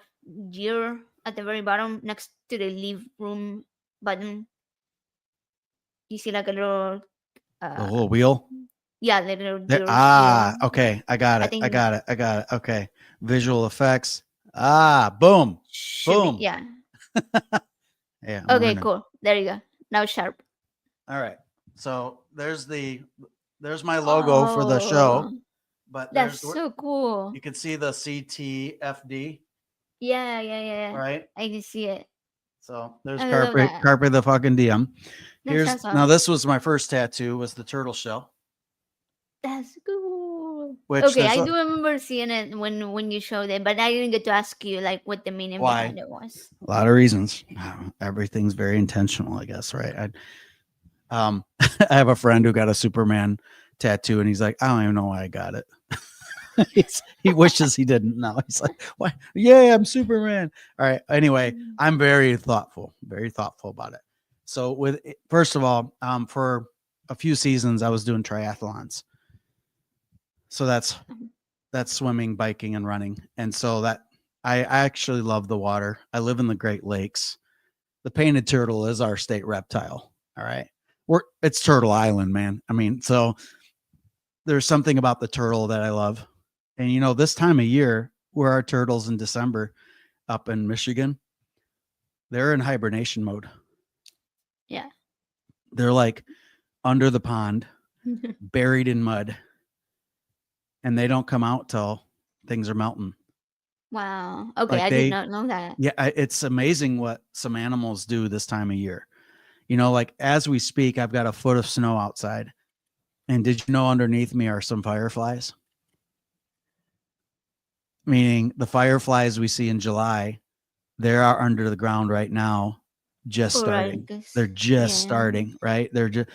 gear at the very bottom next to the leave room button. You see like a little The uh little wheel. yeah, little There, gear. okay. I got I it. I think got it. I got it. Okay. Visual effects. Boom. Should be, Boom. yeah. Yeah, I'm Okay, learning. cool. There you go. Now sharp. All right. So there's my logo for the show, Oh, but that's there's so cool. you can see the CTFD, Yeah, yeah, yeah, yeah. right? I can see it. So there's I love that. Carpe the fucking diem. That's Here's now awesome. this was my first tattoo was the turtle shell, That's cool. which Okay, there's I a do remember seeing it when you showed it, but I didn't get to ask you like what the meaning why behind it was. a lot of reasons. Everything's very intentional, I guess, right? I have a friend who got a Superman tattoo, and he's like, I don't even know why I got it. He wishes he didn't know. He's like, why? Yeah, I'm Superman. All right. Anyway, Mm. I'm very thoughtful about it. So first of all, for a few seasons, I was doing triathlons. So that's swimming, biking, and running. And so that I actually love the water. I live in the Great Lakes. The painted turtle is our state reptile. All right. It's Turtle Island, man. I mean, so there's something about the turtle that I love. And this time of year, where our turtles in December up in Michigan, they're in hibernation mode. Yeah. They're like under the pond, buried in mud, and they don't come out till things are melting. Wow. Okay, Like I did not know that. yeah, it's amazing what some animals do this time of year. Like as we speak, I've got a foot of snow outside. And did you know underneath me are some fireflies? Meaning the fireflies we see in July, they are under the ground right now, just All right, starting. because They're just yeah. starting, right? They're just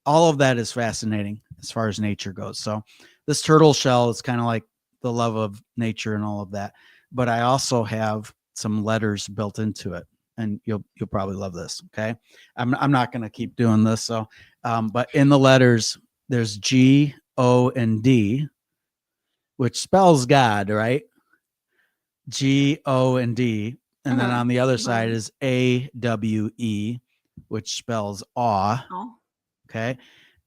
all of that is fascinating as far as nature goes. So this turtle shell is kind of like the love of nature and all of that. But I also have some letters built into it, and you'll probably love this. Okay, I'm not going to keep doing this. So, but in the letters, there's G, O, and D, which spells God, right? G, O, and D. And then Uh-huh. on the other side Wow. is AWE, which spells awe. Oh. Okay.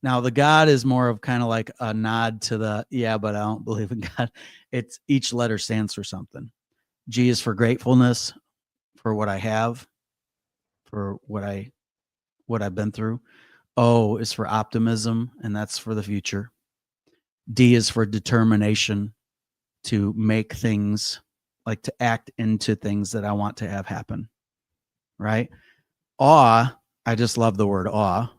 Now the God is more of kind of like a nod to the, yeah, but I don't believe in God. It's each letter stands for something. G is for gratefulness for what I have, for what I've been through. O is for optimism, and that's for the future. D is for determination to make things, like to act into things that I want to have happen. Right? Awe, I just love the word awe.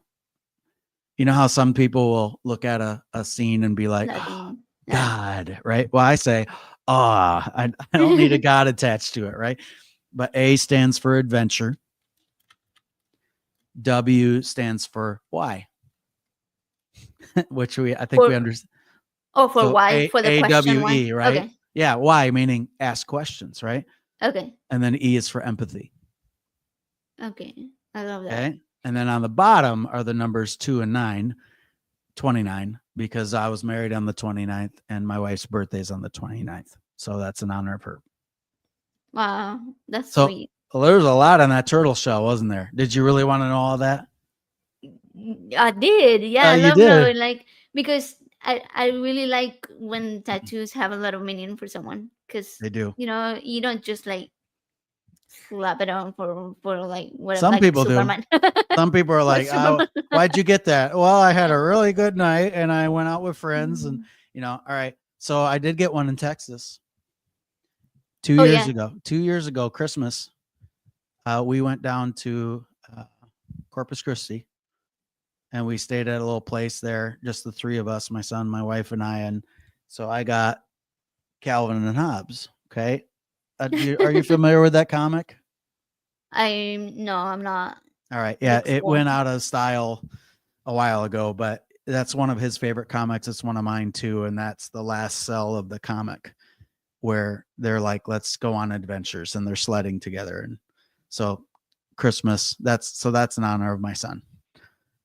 You know how some people will look at a scene and be like, oh, Nothing. Yeah. God, right? Well, I say, I don't need a God attached to it, right? But A stands for adventure. W stands for why, which I think we For understand. for So why? For the A question W why? E, right? Okay. Yeah, why meaning ask questions, right? Okay. And then E is for empathy. Okay. I love that. Okay. And then on the bottom are the numbers 2 and 9, 29, because I was married on the 29th and my wife's birthday is on the 29th. So that's in honor of her. Wow. That's So sweet. there was a lot on that turtle shell, wasn't there? Did you really want to know all that? I did. Yeah, I You love did. knowing like because I really like when tattoos have a lot of meaning for someone because They do. you don't just like slap it on for like what Some like people do. Superman. Some people are Like like, Superman. why'd you get that? Well, I had a really good night and I went out with friends and, Mm. all right. So I did get one in Texas 2 Oh years yeah. ago. 2 years ago, Christmas, we went down to Corpus Christi and we stayed at a little place there, just the three of us, my son, my wife, and I. And so I got Calvin and Hobbes. Okay. Are you familiar with that comic? I'm not. All right. Yeah. Looks It cool. went out of style a while ago, but that's one of his favorite comics. It's one of mine too. And that's the last cell of the comic where they're like, let's go on adventures and they're sledding together. And so Christmas, that's in honor of my son.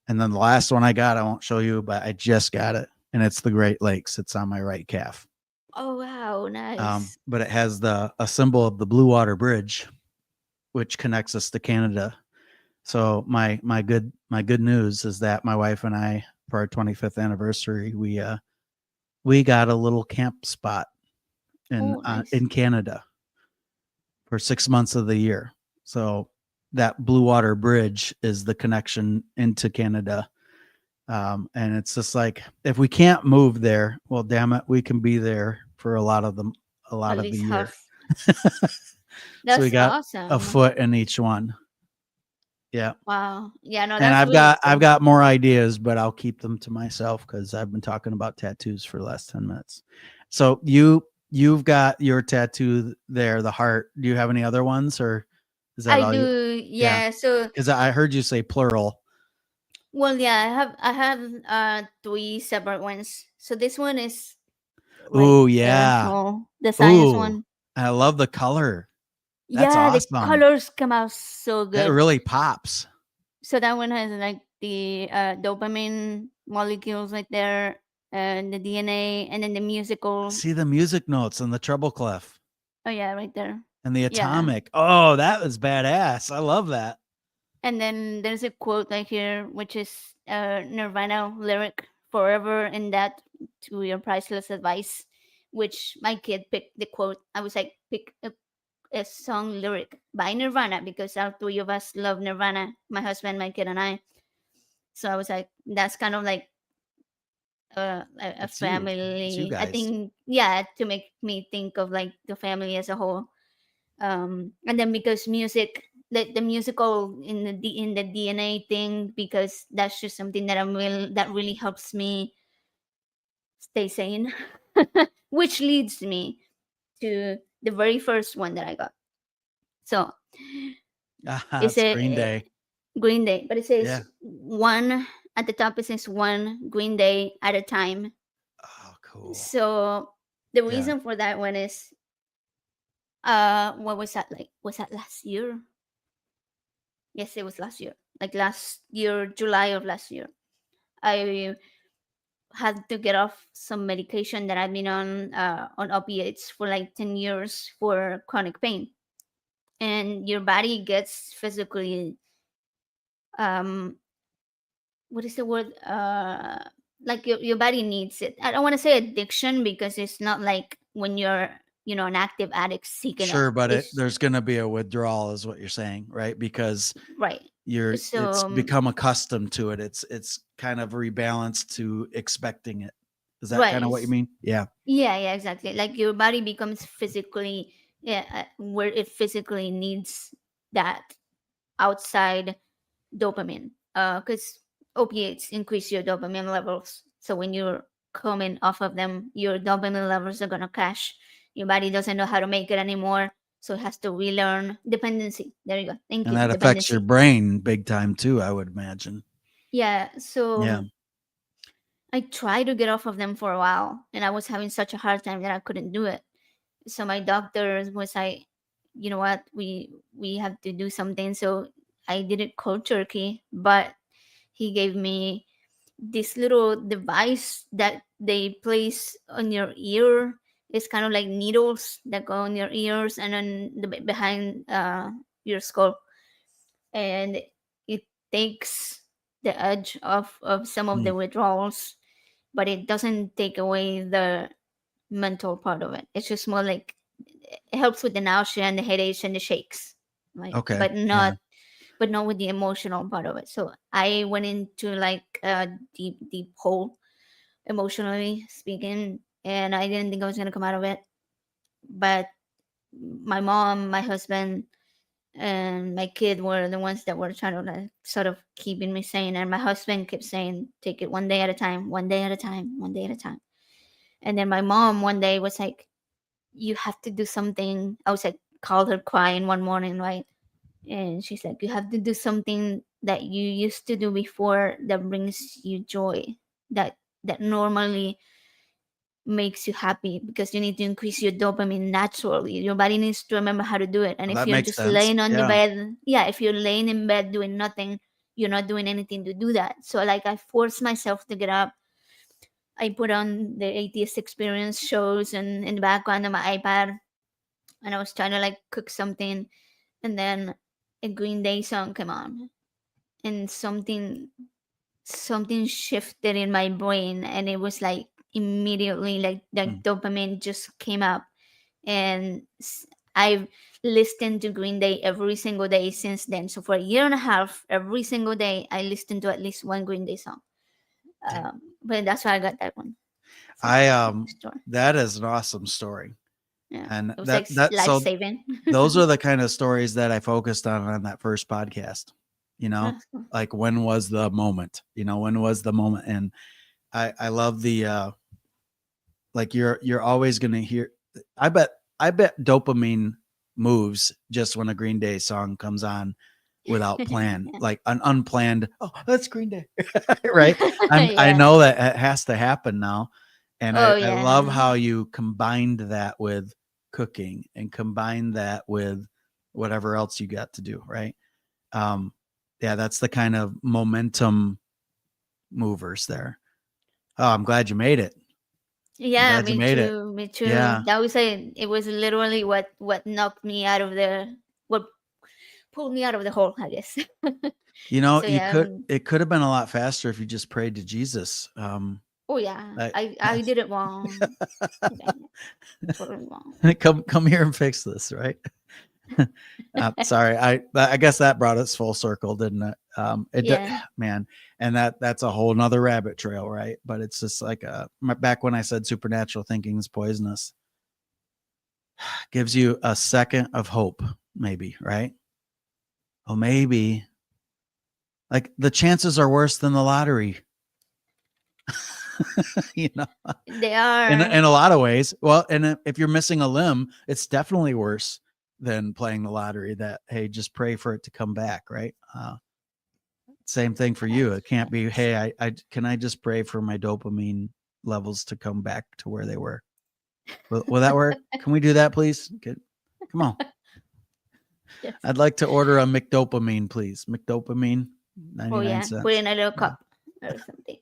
And then the last one I got, I won't show you, but I just got it. And it's the Great Lakes. It's on my right calf. Oh wow, nice. But it has a symbol of the Blue Water Bridge, which connects us to Canada. So my good news is that my wife and I, for our 25th anniversary, we got a little camp spot Oh nice. in Canada. for 6 months of the year. So that Blue Water Bridge is the connection into Canada. And it's just like, if we can't move there, well, damn it, we can be there for a lot At of the least year. half. So we That's got a awesome. foot in each one. Yeah. Wow. Yeah, no, And that's really I've cool. got more ideas, but I'll keep them to myself because I've been talking about tattoos for the last 10 minutes. So you've got your tattoo there, the heart. Do you have any other ones, or is that I all you? do, Yeah. yeah. So, Because I heard you say plural. well, yeah, I have three separate ones. So this one is like Ooh, the yeah. small, the science Ooh. one. I love the color. That's Yeah, the awesome. colors come out so That good. really pops. So that one has like the dopamine molecules right there, and the DNA, and then the musical. See the music notes and the treble clef Oh yeah, right there. and the Yeah. atomic. Oh, that was badass. I love that. And then there's a quote right here, which is Nirvana lyric, "Forever in that to your priceless advice," which my kid picked the quote. I was like, pick a song lyric by Nirvana because our three of us love Nirvana, my husband, my kid, and I. So I was like, that's kind of like a It's you. It's you family. I guys. think, yeah, to make me think of like the family as a whole. And then because music, the musical in in the DNA thing, because that's just something that that really helps me stay sane, which leads me to the very first one that I got. So Ah, it's it's Green a Day. Green Day, but it says Yeah. one at the top. It says one Green Day at a time. Oh, cool. So the Yeah. reason for that one is, what was that like? Was that last year? Yes, it was last year. Like last year, July of last year. I had to get off some medication that I've been on opiates for like 10 years for chronic pain. And your body gets physically, um what is the word, like your body needs it. I don't want to say addiction because it's not like when you're, an active addict seeking it. Sure, but It's there's going to be a withdrawal, is what you're saying, right? Because right. it's So become accustomed to it. It's kind of rebalanced to expecting it. Is that kind right. of what you mean? Yeah. Yeah, yeah, exactly. Like your body becomes physically, yeah, where it physically needs that outside dopamine. Because opiates increase your dopamine levels. So when you're coming off of them, your dopamine levels are gonna crash. Your body doesn't know how to make it anymore, so it has to relearn dependency. There you go. Thank And you. that affects your Dependency. brain big time too, I would imagine. Yeah. So Yeah. I tried to get off of them for a while, and I was having such a hard time that I couldn't do it. So my doctor was like, you know what, we have to do something. So I didn't cold turkey, but he gave me this little device that they place on your ear. It's kind of like needles that go on your ears and on behind your skull, and it takes the edge of some of Hmm. the withdrawals, but it doesn't take away the mental part of it. It's just more like it helps with the nausea and the headaches and the shakes, right? Okay. Yeah. But not with the emotional part of it. So I went into like a deep hole, emotionally speaking, and I didn't think I was gonna come out of it. But my mom, my husband, and my kid were the ones that were trying to like sort of keeping me sane. And my husband kept saying, "Take it one day at a time, one day at a time, one day at a time." And then my mom one day was like, "You have to do something." I was like, called her crying one morning, right? And she's like, "You have to do something that you used to do before that brings you joy, that normally makes you happy, because you need to increase your dopamine naturally. Your body needs to remember how to do it. And Well, if that you're makes just sense. laying on the Yeah. bed, yeah, if you're laying in bed doing nothing, you're not doing anything to do that. So like I forced myself to get up. I put on the atheist experience shows and in the background on my iPad, and I was trying to like cook something, and then a Green Day song came on, and something shifted in my brain, and it was like immediately like Hmm. dopamine just came up. And I've listened to Green Day every single day since then. So for a year and a half, every single day, I listened to at least one Green Day song. But that's why I got that one. So I story. that is an awesome story. Yeah, And it was like life so saving. those are the kind of stories that I focused on that first podcast. You know, like when was the moment? You know, when was the moment? And I love the like you're always gonna hear. I bet dopamine moves just when a Green Day song comes on without plan, like an unplanned. Oh, that's Green Day, right? I Yeah. know that it has to happen now, and Oh I love yeah. how you combined that with cooking and combined that with whatever else you got to do, right? Um, yeah, that's the kind of momentum movers there. Oh, I'm glad you made it. I'm Yeah, glad you me made it. too. Me too. Yeah. That was it was literally what knocked me out of the what pulled me out of the hole, I guess. You know, So yeah. it could have been a lot faster if you just prayed to Jesus. Oh yeah. I, I did it wrong. Okay, totally wrong. come here and fix this, right? Sorry, I guess that brought us full circle, didn't it? Yeah. Man, and that's a whole nother rabbit trail, right? But it's just like back when I said supernatural thinking is poisonous, gives you a second of hope, maybe, right? Oh, maybe like the chances are worse than the lottery. You know, They in are. a lot of ways. Well, and if you're missing a limb, it's definitely worse than playing the lottery. That hey, just pray for it to come back, right? Same thing for you. It can't be. Hey, I can I just pray for my dopamine levels to come back to where they were. Will that work? Can we do that, please? Come on. Yes. I'd like to order a McDopamine, please. McDopamine, Oh 99 yeah. Put cents. in a little Yeah. cup or something.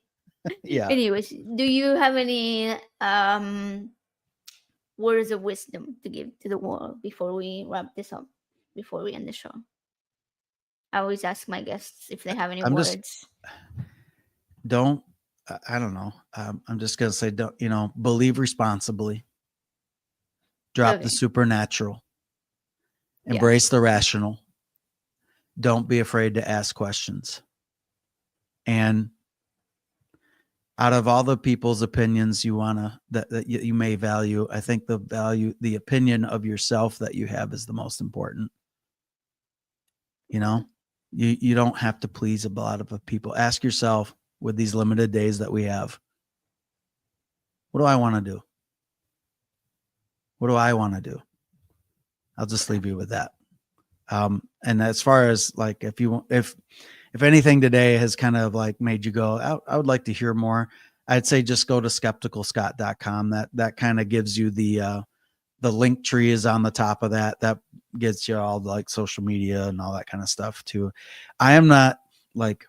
Yeah. Anyways, do you have any words of wisdom to give to the world before we wrap this up? Before we end the show? I always ask my guests if they have any I'm just words. don't I don't know. I'm just gonna say don't, believe responsibly, drop the Okay. supernatural, Yeah. embrace the rational, don't be afraid to ask questions. And out of all the people's opinions you wanna that you may value, I think the opinion of yourself that you have is the most important. You know, you don't have to please a lot of people. Ask yourself with these limited days that we have, what do I want to do? What do I want to do? I'll just leave you with that. And as far as like, if anything today has kind of like made you go, I would like to hear more, I'd say just go to skepticalscott.com. That kind of gives you the link tree is on the top of that. That gets you all the, like social media and all that kind of stuff too. I am not like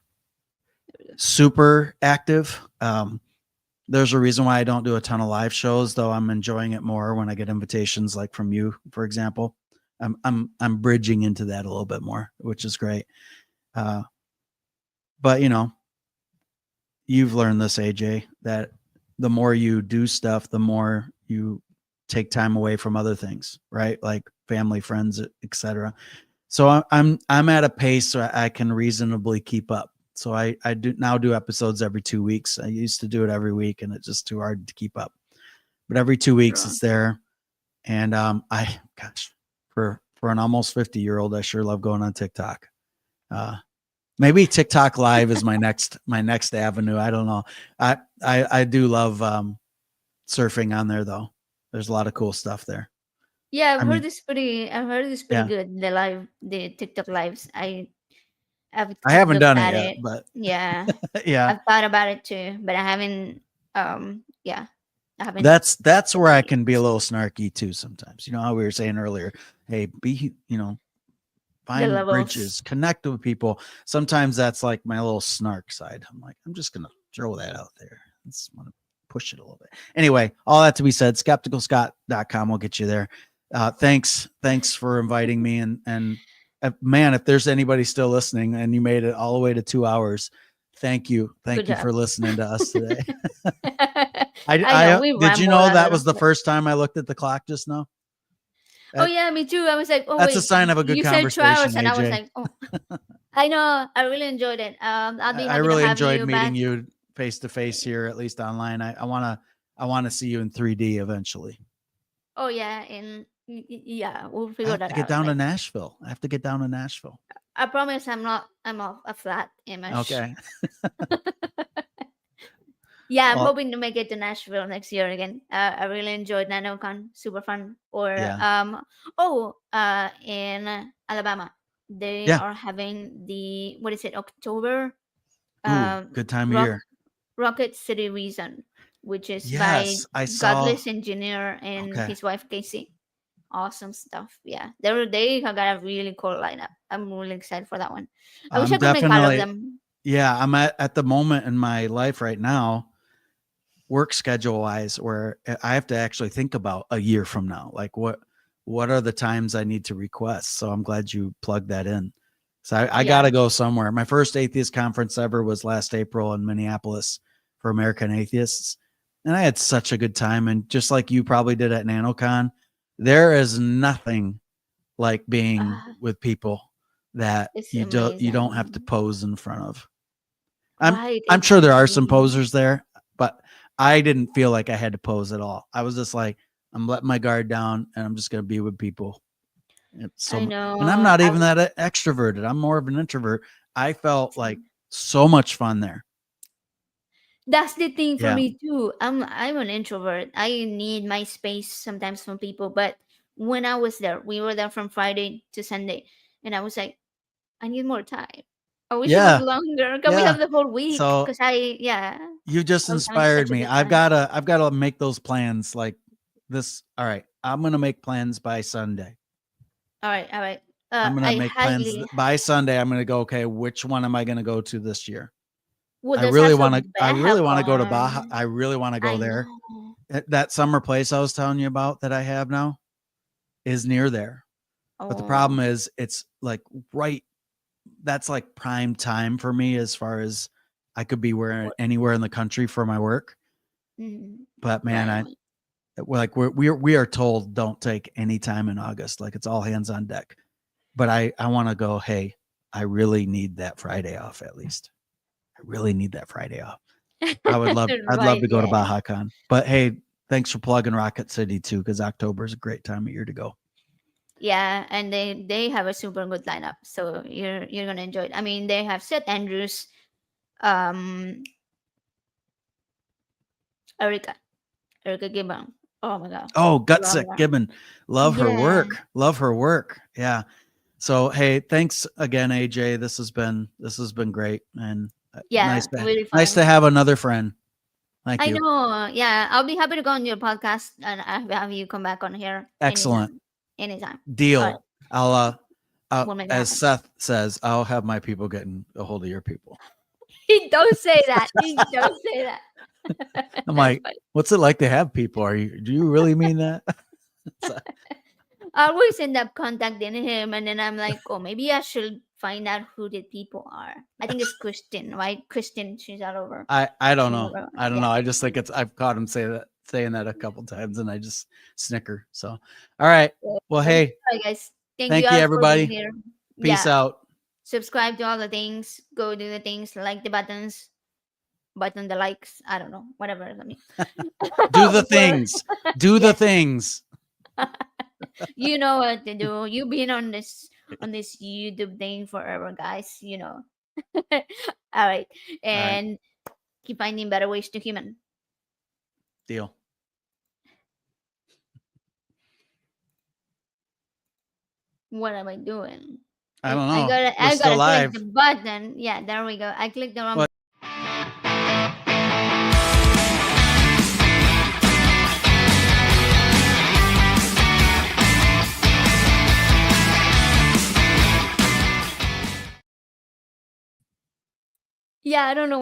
super active. There's a reason why I don't do a ton of live shows, though I'm enjoying it more when I get invitations like from you, for example. I'm bridging into that a little bit more, which is great. But you've learned this, AJ, that the more you do stuff, the more you take time away from other things, right? Like family, friends, etc. So I'm at a pace where I can reasonably keep up. So I do episodes every 2 weeks. I used to do it every week, and it's just too hard to keep up. But every 2 weeks, Sure. it's there. And for an almost 50-year-old, I sure love going on TikTok. Maybe TikTok Live is my next avenue. I don't know. I do love surfing on there though. There's a lot of cool stuff there. Yeah, I mean, I've heard this pretty yeah, good. The TikTok lives. I've I haven't looked done it at yet, it. but Yeah. yeah, I've thought about it too, but I haven't yeah. I haven't that's where done I it can be a yet. little snarky too sometimes. You know how we were saying earlier, hey, The find levels. bridges, connect with people. Sometimes that's like my little snark side. I'm like, I'm just gonna throw that out there. I just want to push it a little bit. Anyway, all that to be said, skepticalscott.com will get you there. Thanks for inviting me, and man, if there's anybody still listening and you made it all the way to 2 hours, thank you Good for job. listening to us today. I know I we did you ramble know a that little, was the but first time I looked at the clock just now? Oh That, yeah, me too. I was like, oh that's a wait, sign of a good you said 2 hours, conversation, and I was AJ. like, oh, I know. I really enjoyed it. I'll be I happy to really have enjoyed you meeting back. you face to face here, at least online. I wanna see you in 3D eventually. Oh yeah, and yeah, we'll I figure have that to get out. down to Like, Nashville. I have to get down to Nashville. I promise, I'm not. I'm off a flat image. Okay. Yeah, I'm Well, hoping to make it to Nashville next year again. I really enjoyed NanoCon, super fun. Or yeah. in Alabama, they Yeah. are having the, what is it, October Ooh, um good time of rock year. Rocket City Reason, which is by Yes, I saw. Godless Engineer and Okay. his wife Casey. Awesome stuff. Yeah, they have got a really cool lineup. I'm really excited for that one. I wish I'm I could make all of definitely, them. yeah, I'm at the moment in my life right now, work schedule wise, where I have to actually think about a year from now. Like what are the times I need to request? So I'm glad you plugged that in. So I Yeah. gotta go somewhere. My first atheist conference ever was last April in Minneapolis for American atheists. And I had such a good time. And just like you probably did at NanoCon, there is nothing like being Uh, with people that it's you don't have to amazing. pose in front of. I'm Right, I'm sure there are some exactly. posers there, but I didn't feel like I had to pose at all. I was just like, I'm letting my guard down and I'm just going to be with people. I And I'm know. not even that extroverted. I'm more of an introvert. I felt like Same. so much fun there. That's the thing for Yeah. me too. I'm an introvert. I need my space sometimes from people. But when I was there, we were there from Friday to Sunday, and I was like, I need more time. I wish it was Yeah. longer. Can we Yeah. have the whole week? So Because I, yeah, you just I was having such inspired a me. good time. I've got to make those plans like this. All right. I'm going to make plans by Sunday. All right, all right. I'm going to I make plans highly, by Sunday. I'm going to go, okay, which one am I going to go to this year? well, there's also I really want to go to Baja. Behacon. I really want to go I there. know. That summer place I was telling you about that I have now is near there. But the Oh, problem is it's like right that's like prime time for me as far as I could be where what? anywhere in the country for my work. Mm, But man, right. we are told don't take any time in August. Like it's all hands on deck. But I want to go, hey, I really need that Friday off at least. I really need that Friday off. I'd love Right, to go to yeah. Baja Con. But hey, thanks for plugging Rocket City too, because October is a great time of year to go. Yeah, and they have a super good lineup, so you're gonna enjoy it. I mean, they have Seth Andrews, um, Erica, Erica Gibbon. Oh my god, Oh, love Gutsick her. Gibbon. Love her Yeah, work. Love her work. Yeah. So hey, thanks again, AJ. This has been great and yeah, really nice to fun. have another friend. Thank I you. know. Yeah, I'll be happy to go on your podcast and have you come back on here Excellent. anytime. Anytime. All right, Deal. we'll make it As happen. Seth says, I'll have my people getting a hold of your people. He don't say that. He don't say that. I'm That's like, funny. what's it like to have people? Do you really mean that? So, I always end up contacting him, and then I'm like, oh, maybe I should find out who the people are. I think it's Christian, right? Christian, she's all over. I don't She's know. over. I don't know. Yeah. I just think I've caught him saying that a couple times and I just snicker. So all right. So, Well, all hey, right, guys. Thank you thank you all for being everybody. here. Peace Yeah. out. Subscribe to all the things. Go do the things. Like the buttons. Button the likes. I don't know. Whatever. I mean, Do the we're, things. Do the yes. things. You know what to do. You've been on this YouTube thing forever, guys. You know. All right. All right. And keep finding better ways to human. Deal. What am I doing? I don't I know. gotta We're I still gotta click live. the button. Yeah, there we go. I clicked the wrong What? Yeah, I don't know